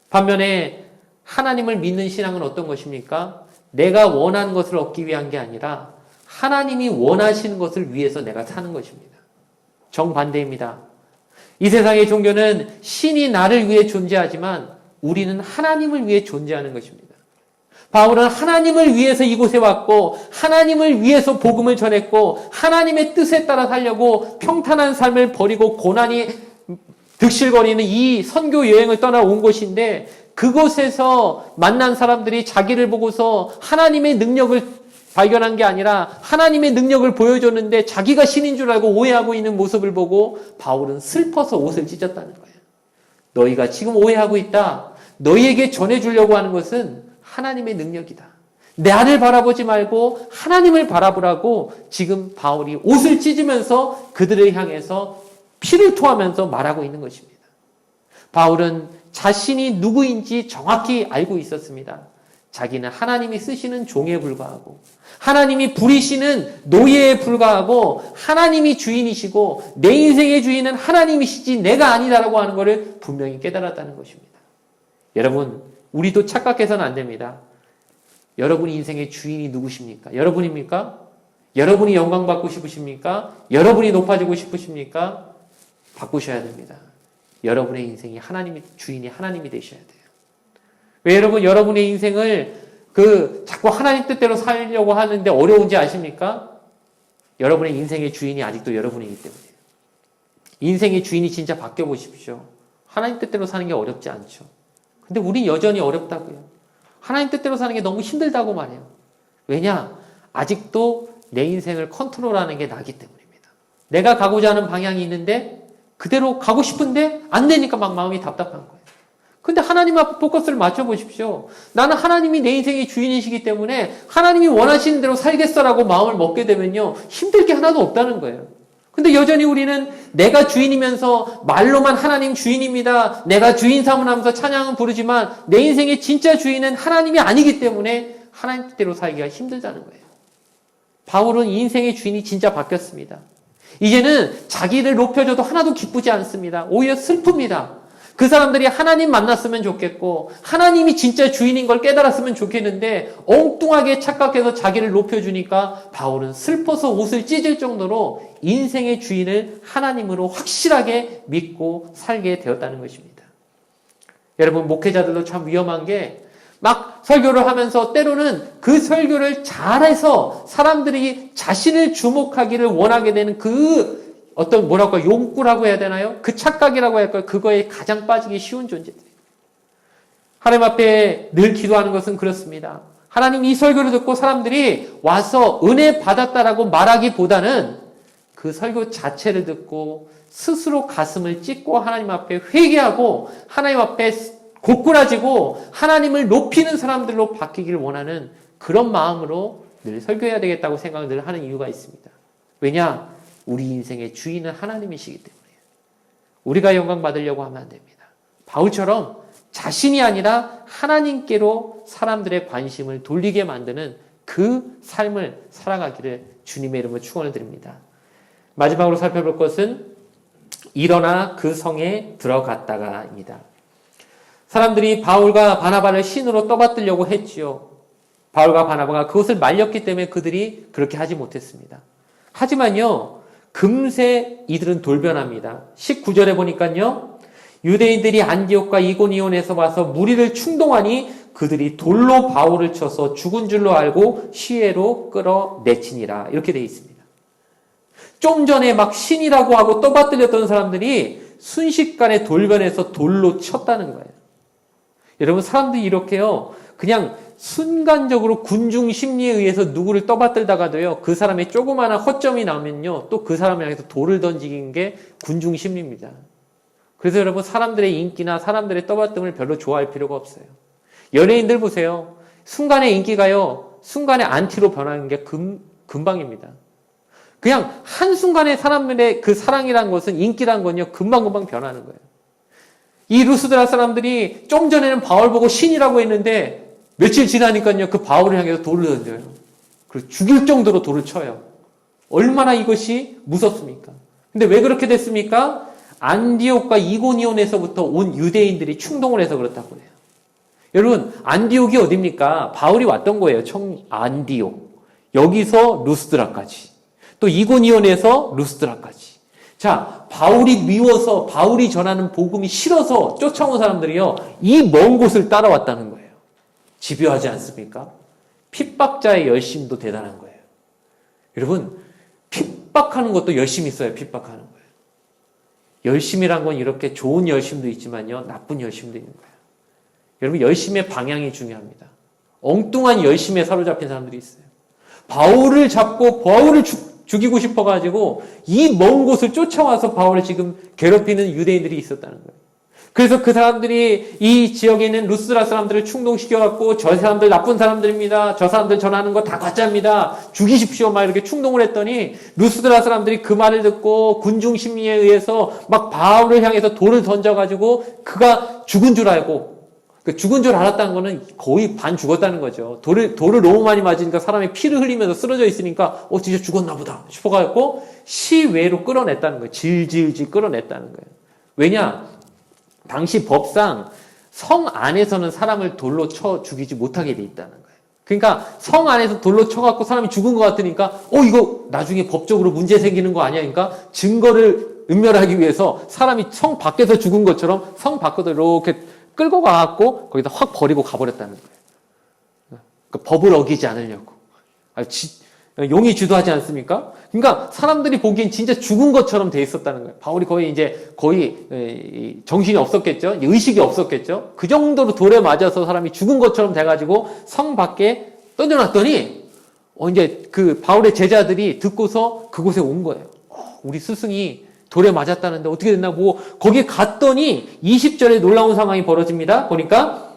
반면에 하나님을 믿는 신앙은 어떤 것입니까? 내가 원하는 것을 얻기 위한 게 아니라 하나님이 원하시는 것을 위해서 내가 사는 것입니다. 정반대입니다. 이 세상의 종교는 신이 나를 위해 존재하지만 우리는 하나님을 위해 존재하는 것입니다. 바울은 하나님을 위해서 이곳에 왔고 하나님을 위해서 복음을 전했고 하나님의 뜻에 따라 살려고 평탄한 삶을 버리고 고난이 득실거리는 이 선교 여행을 떠나온 곳인데, 그곳에서 만난 사람들이 자기를 보고서 하나님의 능력을 발견한 게 아니라 하나님의 능력을 보여줬는데 자기가 신인 줄 알고 오해하고 있는 모습을 보고 바울은 슬퍼서 옷을 찢었다는 거예요. 너희가 지금 오해하고 있다. 너희에게 전해주려고 하는 것은 하나님의 능력이다. 나를 바라보지 말고 하나님을 바라보라고 지금 바울이 옷을 찢으면서 그들을 향해서 피를 토하면서 말하고 있는 것입니다. 바울은 자신이 누구인지 정확히 알고 있었습니다. 자기는 하나님이 쓰시는 종에 불과하고 하나님이 부리시는 노예에 불과하고 하나님이 주인이시고 내 인생의 주인은 하나님이시지 내가 아니다라고 하는 것을 분명히 깨달았다는 것입니다. 여러분, 우리도 착각해서는 안 됩니다. 여러분 인생의 주인이 누구십니까? 여러분입니까? 여러분이 영광받고 싶으십니까? 여러분이 높아지고 싶으십니까? 바꾸셔야 됩니다. 여러분의 인생이 하나님이 주인이 하나님이 되셔야 돼요. 왜 여러분의 인생을 자꾸 하나님 뜻대로 살려고 하는데 어려운지 아십니까? 여러분의 인생의 주인이 아직도 여러분이기 때문이에요. 인생의 주인이 진짜 바뀌어 보십시오. 하나님 뜻대로 사는 게 어렵지 않죠. 근데 우린 여전히 어렵다고요. 하나님 뜻대로 사는 게 너무 힘들다고 말해요. 왜냐? 아직도 내 인생을 컨트롤하는 게 나기 때문입니다. 내가 가고자 하는 방향이 있는데 그대로 가고 싶은데 안 되니까 막 마음이 답답한 거예요. 근데 하나님 앞에 포커스를 맞춰보십시오. 나는 하나님이 내 인생의 주인이시기 때문에 하나님이 원하시는 대로 살겠어라고 마음을 먹게 되면요, 힘들 게 하나도 없다는 거예요. 근데 여전히 우리는 내가 주인이면서 말로만 하나님 주인입니다, 내가 주인 삼으면서 찬양은 부르지만 내 인생의 진짜 주인은 하나님이 아니기 때문에 하나님 뜻대로 살기가 힘들다는 거예요. 바울은 인생의 주인이 진짜 바뀌었습니다. 이제는 자기를 높여줘도 하나도 기쁘지 않습니다. 오히려 슬픕니다. 그 사람들이 하나님 만났으면 좋겠고 하나님이 진짜 주인인 걸 깨달았으면 좋겠는데 엉뚱하게 착각해서 자기를 높여주니까 바울은 슬퍼서 옷을 찢을 정도로 인생의 주인을 하나님으로 확실하게 믿고 살게 되었다는 것입니다. 여러분, 목회자들도 참 위험한 게 막 설교를 하면서 때로는 그 설교를 잘해서 사람들이 자신을 주목하기를 원하게 되는 그 어떤 용구라고 해야 되나요? 그 착각이라고 할까요? 그거에 가장 빠지기 쉬운 존재들이에요. 하나님 앞에 늘 기도하는 것은 그렇습니다. 하나님, 이 설교를 듣고 사람들이 와서 은혜 받았다라고 말하기보다는 그 설교 자체를 듣고 스스로 가슴을 찢고 하나님 앞에 회개하고 하나님 앞에 고꾸라지고 하나님을 높이는 사람들로 바뀌기를 원하는 그런 마음으로 늘 설교해야 되겠다고 생각을 늘 하는 이유가 있습니다. 왜냐? 우리 인생의 주인은 하나님이시기 때문이에요. 우리가 영광 받으려고 하면 안 됩니다. 바울처럼 자신이 아니라 하나님께로 사람들의 관심을 돌리게 만드는 그 삶을 살아가기를 주님의 이름으로 축원을 드립니다. 마지막으로 살펴볼 것은 일어나 그 성에 들어갔다가입니다. 사람들이 바울과 바나바를 신으로 떠받들려고 했지요. 바울과 바나바가 그것을 말렸기 때문에 그들이 그렇게 하지 못했습니다. 하지만요, 금세 이들은 돌변합니다. 19절에 보니까요, 유대인들이 안디옥과 이고니온에서 와서 무리를 충동하니 그들이 돌로 바울을 쳐서 죽은 줄로 알고 시외로 끌어내치니라. 이렇게 되어 있습니다. 좀 전에 막 신이라고 하고 떠받들렸던 사람들이 순식간에 돌변해서 돌로 쳤다는 거예요. 여러분, 사람들이 이렇게요, 그냥 순간적으로 군중 심리에 의해서 누구를 떠받들다가도요, 그 사람의 조그마한 허점이 나면요, 또 그 사람을 향해서 돌을 던지는 게 군중 심리입니다. 그래서 여러분, 사람들의 인기나 사람들의 떠받듦을 별로 좋아할 필요가 없어요. 연예인들 보세요. 순간의 인기가요, 순간의 안티로 변하는 게 금방입니다. 그냥 한순간에 사람들의 그 사랑이라는 것은, 인기라는 건요, 금방금방 변하는 거예요. 이 루스드라 사람들이 좀 전에는 바울 보고 신이라고 했는데 며칠 지나니까요, 그 바울을 향해서 돌을 던져요. 그리고 죽일 정도로 돌을 쳐요. 얼마나 이것이 무섭습니까? 근데 왜 그렇게 됐습니까? 안디옥과 이고니온에서부터 온 유대인들이 충동을 해서 그렇다고 해요. 여러분, 안디옥이 어딥니까? 바울이 왔던 거예요. 안디옥. 여기서 루스드라까지. 또 이고니온에서 루스드라까지. 자, 바울이 미워서, 바울이 전하는 복음이 싫어서 쫓아온 사람들이요, 이 먼 곳을 따라왔다는 거예요. 집요하지 않습니까? 핍박자의 열심도 대단한 거예요. 여러분, 핍박하는 것도 열심히 있어야 핍박하는 거예요. 열심이란 건 이렇게 좋은 열심도 있지만요, 나쁜 열심도 있는 거예요. 여러분, 열심의 방향이 중요합니다. 엉뚱한 열심에 사로잡힌 사람들이 있어요. 바울을 잡고 바울을 죽이고 싶어가지고 이 먼 곳을 쫓아와서 바울을 지금 괴롭히는 유대인들이 있었다는 거예요. 그래서 그 사람들이 이 지역에 있는 루스드라 사람들을 충동시켜갖고 저 사람들 나쁜 사람들입니다. 저 사람들 전하는 거 다 가짜입니다. 죽이십시오. 막 이렇게 충동을 했더니 루스드라 사람들이 그 말을 듣고 군중 심리에 의해서 막 바울을 향해서 돌을 던져가지고 그가 죽은 줄 알고, 죽은 줄 알았다는 거는 거의 반 죽었다는 거죠. 돌을 너무 많이 맞으니까 사람이 피를 흘리면서 쓰러져 있으니까 진짜 죽었나 보다 싶어가지고 시외로 끌어냈다는 거예요. 질질질 끌어냈다는 거예요. 왜냐? 당시 법상 성 안에서는 사람을 돌로 쳐 죽이지 못하게 돼 있다는 거예요. 그러니까 성 안에서 돌로 쳐갖고 사람이 죽은 것 같으니까 이거 나중에 법적으로 문제 생기는 거 아니야? 그러니까 증거를 은멸하기 위해서 사람이 성 밖에서 죽은 것처럼 성 밖으로 이렇게 끌고 가갖고 거기다 확 버리고 가버렸다는 거예요. 그러니까 법을 어기지 않으려고. 용이 주도하지 않습니까? 그러니까 사람들이 보기엔 진짜 죽은 것처럼 돼 있었다는 거예요. 바울이 거의 정신이 없었겠죠? 의식이 없었겠죠? 그 정도로 돌에 맞아서 사람이 죽은 것처럼 돼가지고 성 밖에 던져놨더니 이제 그 바울의 제자들이 듣고서 그곳에 온 거예요. 우리 스승이 돌에 맞았다는데 어떻게 됐나 보고 거기 갔더니 20절에 놀라운 상황이 벌어집니다. 보니까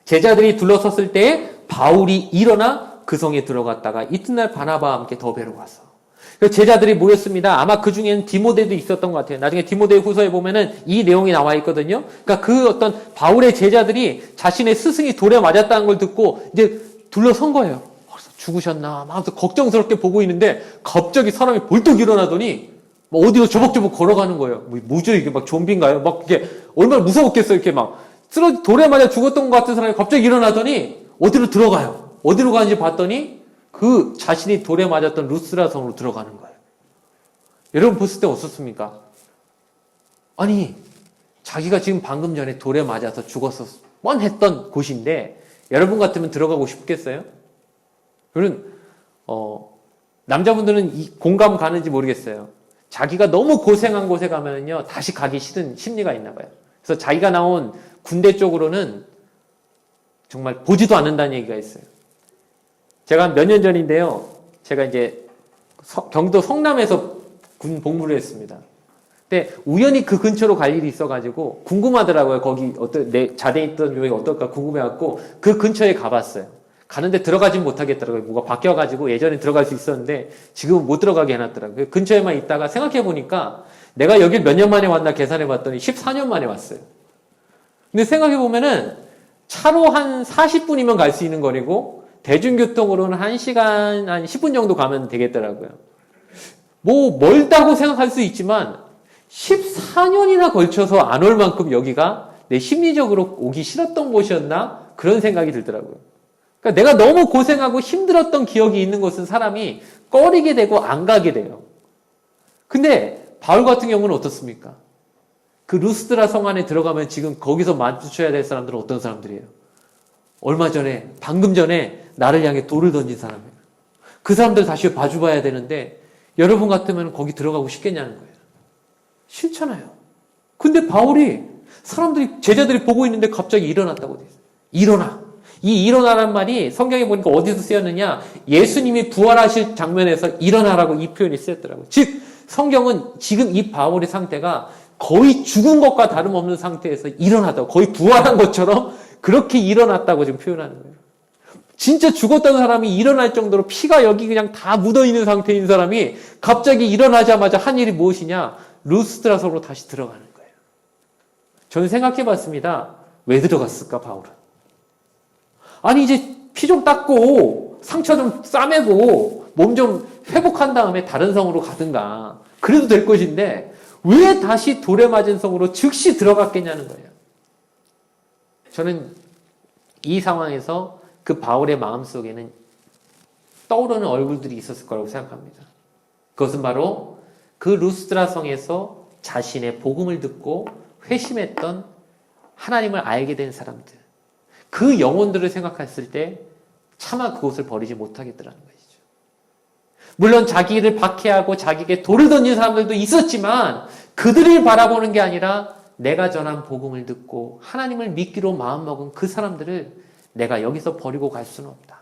제자들이 둘러섰을 때 바울이 일어나 그 성에 들어갔다가 이튿날 바나바와 함께 더베로 가서, 제자들이 모였습니다. 아마 그 중에는 디모데도 있었던 것 같아요. 나중에 디모데 후서에 보면은 이 내용이 나와 있거든요. 그러니까 그 어떤 바울의 제자들이 자신의 스승이 돌에 맞았다는 걸 듣고 이제 둘러선 거예요. 죽으셨나? 막 걱정스럽게 보고 있는데 갑자기 사람이 벌떡 일어나더니 어디로 조벅조벅 걸어가는 거예요. 뭐죠 이게? 막 좀비인가요? 막 이게 얼마나 무서웠겠어요. 이렇게 막 돌에 맞아 죽었던 것 같은 사람이 갑자기 일어나더니 어디로 들어가요. 어디로 가는지 봤더니 그 자신이 돌에 맞았던 루스드라 성으로 들어가는 거예요. 여러분 봤을 때 어떻습니까? 아니, 자기가 지금 방금 전에 돌에 맞아서 죽었어 뻔했던 곳인데 여러분 같으면 들어가고 싶겠어요? 여러분, 남자분들은 이 공감 가는지 모르겠어요. 자기가 너무 고생한 곳에 가면은요, 다시 가기 싫은 심리가 있나 봐요. 그래서 자기가 나온 군대 쪽으로는 정말 보지도 않는다는 얘기가 있어요. 제가 몇 년 전인데요, 제가 이제 경기도 성남에서 군 복무를 했습니다. 근데 우연히 그 근처로 갈 일이 있어가지고 궁금하더라고요. 거기 내 자대에 있던 요이 어떨까 궁금해갖고 그 근처에 가봤어요. 가는데 들어가진 못하겠더라고요. 뭐가 바뀌어가지고 예전에 들어갈 수 있었는데 지금은 못 들어가게 해놨더라고요. 근처에만 있다가 생각해보니까 내가 여길 몇 년 만에 왔나 계산해봤더니 14년 만에 왔어요. 근데 생각해보면은 차로 한 40분이면 갈 수 있는 거리고 대중교통으로는 1시간 한 10분 정도 가면 되겠더라고요. 뭐 멀다고 생각할 수 있지만 14년이나 걸쳐서 안 올 만큼 여기가 내 심리적으로 오기 싫었던 곳이었나? 그런 생각이 들더라고요. 그러니까 내가 너무 고생하고 힘들었던 기억이 있는 곳은 사람이 꺼리게 되고 안 가게 돼요. 근데 바울 같은 경우는 어떻습니까? 그 루스드라 성 안에 들어가면 지금 거기서 마주쳐야 될 사람들은 어떤 사람들이에요? 얼마 전에, 방금 전에 나를 향해 돌을 던진 사람이에요. 그 사람들 다시 봐줘봐야 되는데 여러분 같으면 거기 들어가고 싶겠냐는 거예요. 싫잖아요. 근데 바울이 사람들이, 제자들이 보고 있는데 갑자기 일어났다고 돼 있어요. 일어나. 이 일어나란 말이 성경에 보니까 어디서 쓰였느냐? 예수님이 부활하실 장면에서 일어나라고 이 표현이 쓰였더라고요. 즉, 성경은 지금 이 바울의 상태가 거의 죽은 것과 다름없는 상태에서 일어났다고, 거의 부활한 것처럼 그렇게 일어났다고 지금 표현하는 거예요. 진짜 죽었던 사람이 일어날 정도로 피가 여기 그냥 다 묻어있는 상태인 사람이 갑자기 일어나자마자 한 일이 무엇이냐? 루스드라 성으로 다시 들어가는 거예요. 저는 생각해 봤습니다. 왜 들어갔을까, 바울은? 아니, 이제 피 좀 닦고 상처 좀 싸매고 몸 좀 회복한 다음에 다른 성으로 가든가 그래도 될 것인데 왜 다시 돌에 맞은 성으로 즉시 들어갔겠냐는 거예요. 저는 이 상황에서 그 바울의 마음속에는 떠오르는 얼굴들이 있었을 거라고 생각합니다. 그것은 바로 그 루스드라 성에서 자신의 복음을 듣고 회심했던 하나님을 알게 된 사람들, 그 영혼들을 생각했을 때 차마 그곳을 버리지 못하겠더라는 것이죠. 물론 자기를 박해하고 자기에게 돌을 던진 사람들도 있었지만 그들을 바라보는 게 아니라 내가 전한 복음을 듣고 하나님을 믿기로 마음먹은 그 사람들을 내가 여기서 버리고 갈 수는 없다.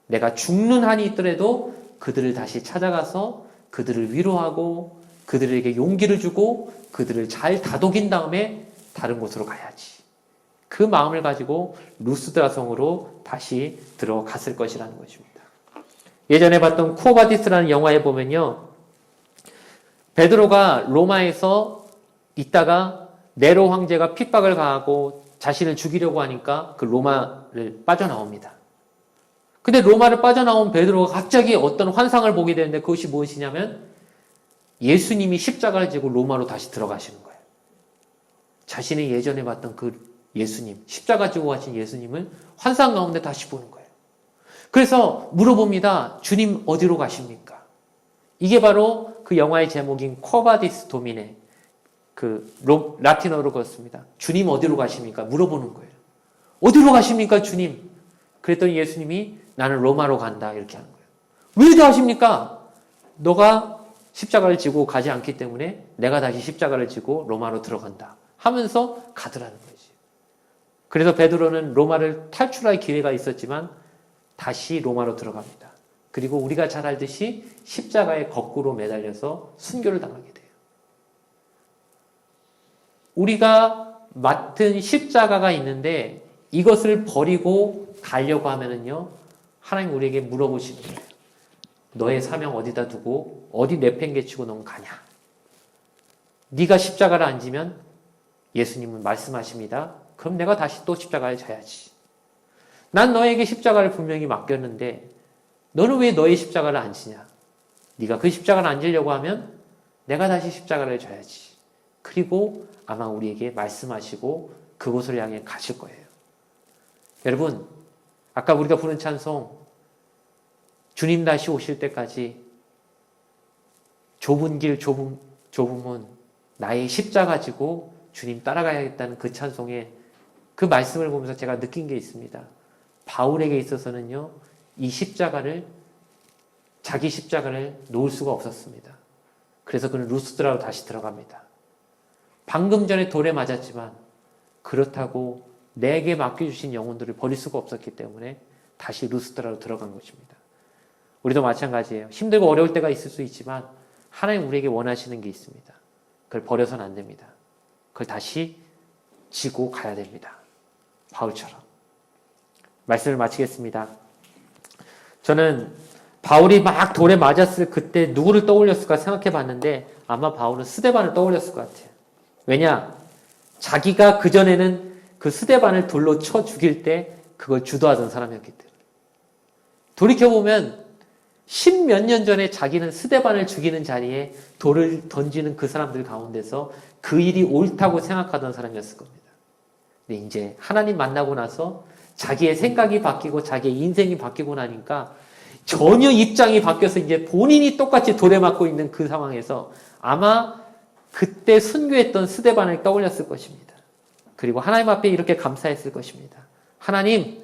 내가 죽는 한이 있더라도 그들을 다시 찾아가서 그들을 위로하고 그들에게 용기를 주고 그들을 잘 다독인 다음에 다른 곳으로 가야지. 그 마음을 가지고 루스드라 성으로 다시 들어갔을 것이라는 것입니다. 예전에 봤던 쿠오바디스라는 영화에 보면요, 베드로가 로마에서 있다가 네로 황제가 핍박을 가하고 자신을 죽이려고 하니까 그 로마를 빠져나옵니다. 근데 로마를 빠져나온 베드로가 갑자기 어떤 환상을 보게 되는데 그것이 무엇이냐면 예수님이 십자가를 지고 로마로 다시 들어가시는 거예요. 자신이 예전에 봤던 그 예수님, 십자가 지고 가신 예수님을 환상 가운데 다시 보는 거예요. 그래서 물어봅니다. 주님 어디로 가십니까? 이게 바로 그 영화의 제목인 쿼바디스 도미네, 라틴어로 그렇습니다. 주님 어디로 가십니까? 물어보는 거예요. 어디로 가십니까, 주님? 그랬더니 예수님이 나는 로마로 간다, 이렇게 하는 거예요. 왜 가십니까? 너가 십자가를 지고 가지 않기 때문에 내가 다시 십자가를 지고 로마로 들어간다 하면서 가더라는 거지. 그래서 베드로는 로마를 탈출할 기회가 있었지만 다시 로마로 들어갑니다. 그리고 우리가 잘 알듯이 십자가에 거꾸로 매달려서 순교를 당하게 돼요. 우리가 맡은 십자가가 있는데 이것을 버리고 가려고 하면은요, 하나님 우리에게 물어보시는 거예요. 너의 사명 어디다 두고 어디 내팽개치고 넌 가냐? 네가 십자가를 안 지면 예수님은 말씀하십니다. 그럼 내가 다시 또 십자가를 져야지. 난 너에게 십자가를 분명히 맡겼는데 너는 왜 너의 십자가를 안 지냐? 네가 그 십자가를 안 지려고 하면 내가 다시 십자가를 져야지. 그리고 아마 우리에게 말씀하시고 그곳을 향해 가실 거예요. 여러분, 아까 우리가 부른 찬송, 주님 다시 오실 때까지 좁은 길, 좁은 문, 나의 십자가 지고 주님 따라가야겠다는 그 찬송에 그 말씀을 보면서 제가 느낀 게 있습니다. 바울에게 있어서는요, 이 십자가를, 자기 십자가를 놓을 수가 없었습니다. 그래서 그는 루스드라로 다시 들어갑니다. 방금 전에 돌에 맞았지만 그렇다고 내게 맡겨주신 영혼들을 버릴 수가 없었기 때문에 다시 루스드라로 들어간 것입니다. 우리도 마찬가지예요. 힘들고 어려울 때가 있을 수 있지만 하나님 우리에게 원하시는 게 있습니다. 그걸 버려서는 안 됩니다. 그걸 다시 지고 가야 됩니다. 바울처럼. 말씀을 마치겠습니다. 저는 바울이 막 돌에 맞았을 그때 누구를 떠올렸을까 생각해 봤는데 아마 바울은 스데반을 떠올렸을 것 같아요. 왜냐? 자기가 그전에는 그 스데반을 돌로 쳐 죽일 때 그걸 주도하던 사람이었기 때문에. 돌이켜보면 10몇 년 전에 자기는 스데반을 죽이는 자리에 돌을 던지는 그 사람들 가운데서 그 일이 옳다고 생각하던 사람이었을 겁니다. 근데 이제 하나님 만나고 나서 자기의 생각이 바뀌고 자기의 인생이 바뀌고 나니까 전혀 입장이 바뀌어서 이제 본인이 똑같이 돌에 맞고 있는 그 상황에서 아마 그때 순교했던 스데반을 떠올렸을 것입니다. 그리고 하나님 앞에 이렇게 감사했을 것입니다. 하나님,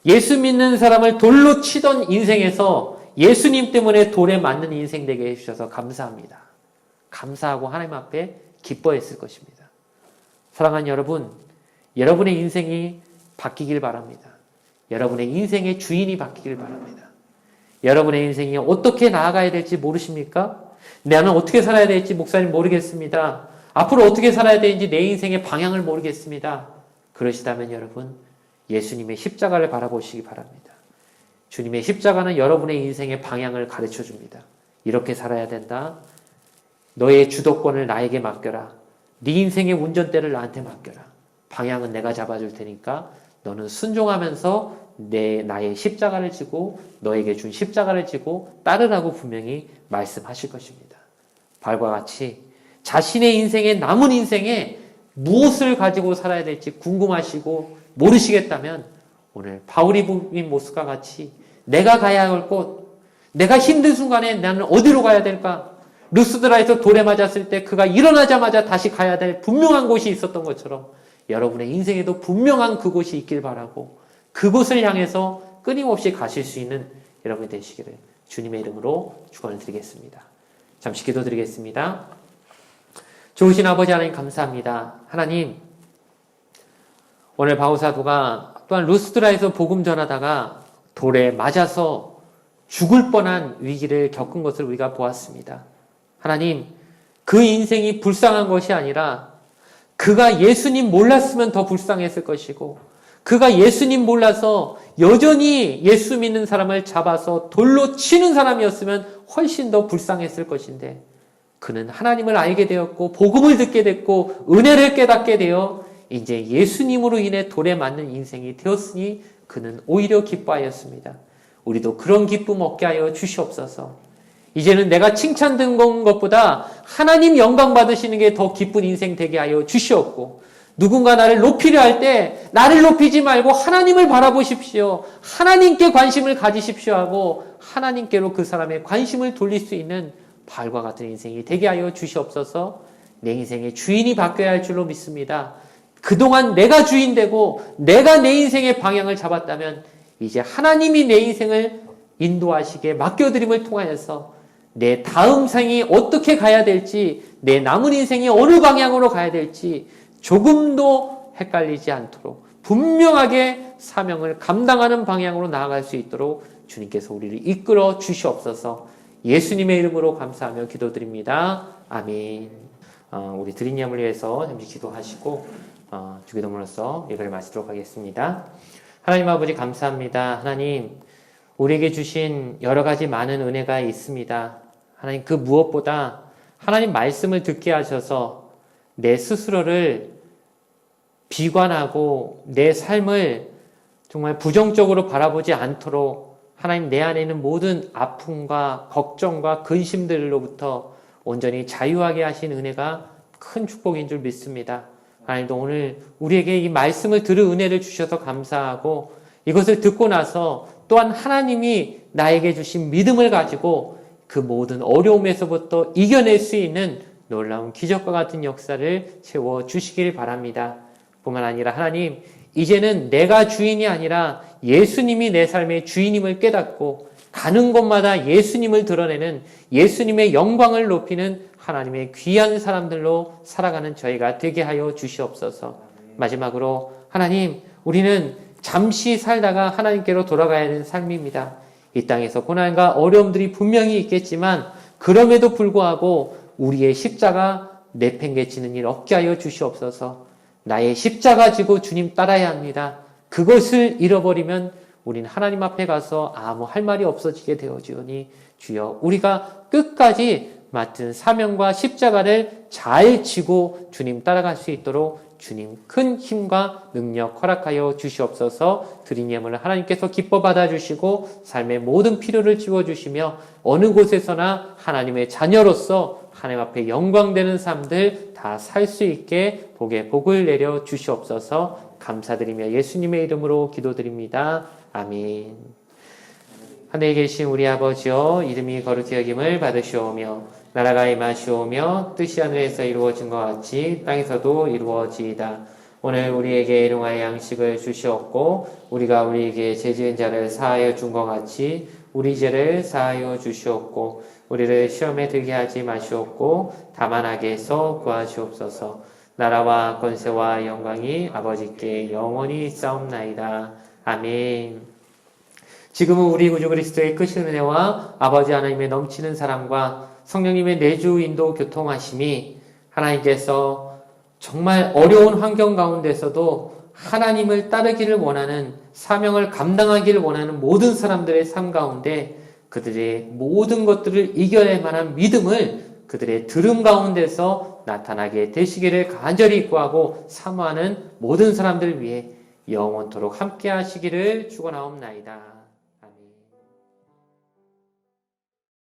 예수 믿는 사람을 돌로 치던 인생에서 예수님 때문에 돌에 맞는 인생 되게 해주셔서 감사합니다. 감사하고 하나님 앞에 기뻐했을 것입니다. 사랑하는 여러분, 여러분의 인생이 바뀌길 바랍니다. 여러분의 인생의 주인이 바뀌길 바랍니다. 여러분의 인생이 어떻게 나아가야 될지 모르십니까? 나는 어떻게 살아야 될지 목사님 모르겠습니다. 앞으로 어떻게 살아야 되는지 내 인생의 방향을 모르겠습니다. 그러시다면 여러분, 예수님의 십자가를 바라보시기 바랍니다. 주님의 십자가는 여러분의 인생의 방향을 가르쳐 줍니다. 이렇게 살아야 된다. 너의 주도권을 나에게 맡겨라. 네 인생의 운전대를 나한테 맡겨라. 방향은 내가 잡아줄 테니까 너는 순종하면서 나의 십자가를 지고 너에게 준 십자가를 지고 따르라고 분명히 말씀하실 것입니다. 바울과 같이 자신의 인생에 남은 인생에 무엇을 가지고 살아야 될지 궁금하시고 모르시겠다면 오늘 바울이 부인 모습과 같이 내가 가야 할 곳, 내가 힘든 순간에 나는 어디로 가야 될까? 루스드라에서 돌에 맞았을 때 그가 일어나자마자 다시 가야 될 분명한 곳이 있었던 것처럼 여러분의 인생에도 분명한 그곳이 있길 바라고 그곳을 향해서 끊임없이 가실 수 있는 여러분이 되시기를 주님의 이름으로 축원을 드리겠습니다. 잠시 기도드리겠습니다. 좋으신 아버지 하나님 감사합니다. 하나님, 오늘 바울 사도가 또한 루스드라에서 복음 전하다가 돌에 맞아서 죽을 뻔한 위기를 겪은 것을 우리가 보았습니다. 하나님, 그 인생이 불쌍한 것이 아니라 그가 예수님 몰랐으면 더 불쌍했을 것이고 그가 예수님 몰라서 여전히 예수 믿는 사람을 잡아서 돌로 치는 사람이었으면 훨씬 더 불쌍했을 것인데 그는 하나님을 알게 되었고 복음을 듣게 됐고 은혜를 깨닫게 되어 이제 예수님으로 인해 돌에 맞는 인생이 되었으니 그는 오히려 기뻐하였습니다. 우리도 그런 기쁨 얻게 하여 주시옵소서. 이제는 내가 칭찬 듣는 것보다 하나님 영광 받으시는 게 더 기쁜 인생 되게 하여 주시옵고 누군가 나를 높이려 할 때 나를 높이지 말고 하나님을 바라보십시오. 하나님께 관심을 가지십시오 하고 하나님께로 그 사람의 관심을 돌릴 수 있는 바울과 같은 인생이 되게 하여 주시옵소서. 내 인생의 주인이 바뀌어야 할 줄로 믿습니다. 그동안 내가 주인 되고 내가 내 인생의 방향을 잡았다면 이제 하나님이 내 인생을 인도하시게 맡겨드림을 통하여서 내 다음 생이 어떻게 가야 될지 내 남은 인생이 어느 방향으로 가야 될지 조금도 헷갈리지 않도록 분명하게 사명을 감당하는 방향으로 나아갈 수 있도록 주님께서 우리를 이끌어 주시옵소서. 예수님의 이름으로 감사하며 기도드립니다. 아멘. 우리 드린 예물을 위해서 잠시 기도하시고 주기도문으로서 예배를 마치도록 하겠습니다. 하나님 아버지 감사합니다. 하나님, 우리에게 주신 여러 가지 많은 은혜가 있습니다. 하나님, 그 무엇보다 하나님 말씀을 듣게 하셔서 내 스스로를 비관하고 내 삶을 정말 부정적으로 바라보지 않도록 하나님 내 안에 있는 모든 아픔과 걱정과 근심들로부터 온전히 자유하게 하신 은혜가 큰 축복인 줄 믿습니다. 하나님도 오늘 우리에게 이 말씀을 들을 은혜를 주셔서 감사하고 이것을 듣고 나서 또한 하나님이 나에게 주신 믿음을 가지고 그 모든 어려움에서부터 이겨낼 수 있는 놀라운 기적과 같은 역사를 채워주시길 바랍니다. 뿐만 아니라 하나님, 이제는 내가 주인이 아니라 예수님이 내 삶의 주인임을 깨닫고 가는 곳마다 예수님을 드러내는 예수님의 영광을 높이는 하나님의 귀한 사람들로 살아가는 저희가 되게 하여 주시옵소서. 마지막으로 하나님, 우리는 잠시 살다가 하나님께로 돌아가야 하는 삶입니다. 이 땅에서 고난과 어려움들이 분명히 있겠지만 그럼에도 불구하고 우리의 십자가 내팽개치는 일 없게 하여 주시옵소서. 나의 십자가 지고 주님 따라야 합니다. 그것을 잃어버리면 우린 하나님 앞에 가서 아무 할 말이 없어지게 되어지오니 주여, 우리가 끝까지 맡은 사명과 십자가를 잘 지고 주님 따라갈 수 있도록 주님 큰 힘과 능력 허락하여 주시옵소서. 드린 예물을 하나님께서 기뻐 받아주시고 삶의 모든 필요를 채워주시며 어느 곳에서나 하나님의 자녀로서 하나님 앞에 영광되는 삶들 다 살 수 있게 복에 복을 내려 주시옵소서. 감사드리며 예수님의 이름으로 기도드립니다. 아멘. 하늘에 계신 우리 아버지여, 이름이 거룩히 여김을 받으시오며 나라가 임하시오며 뜻이 하늘에서 이루어진 것 같이 땅에서도 이루어지이다. 오늘 우리에게 일용할 양식을 주시옵고 우리가 우리에게 죄 지은 자를 사하여 준 것 같이 우리 죄를 사하여 주시옵고 우리를 시험에 들게 하지 마시옵고 다만 악에서 구하시옵소서. 나라와 권세와 영광이 아버지께 영원히 있사옵나이다. 아멘. 지금은 우리 구주 그리스도의 크신 은혜와 아버지 하나님의 넘치는 사랑과 성령님의 내주 인도 교통하심이 하나님께서 정말 어려운 환경 가운데서도 하나님을 따르기를 원하는, 사명을 감당하기를 원하는 모든 사람들의 삶 가운데 그들의 모든 것들을 이겨낼 만한 믿음을 그들의 들음 가운데서 나타나게 되시기를 간절히 구하고 사모하는 모든 사람들 위해 영원토록 함께 하시기를 축원하옵나이다.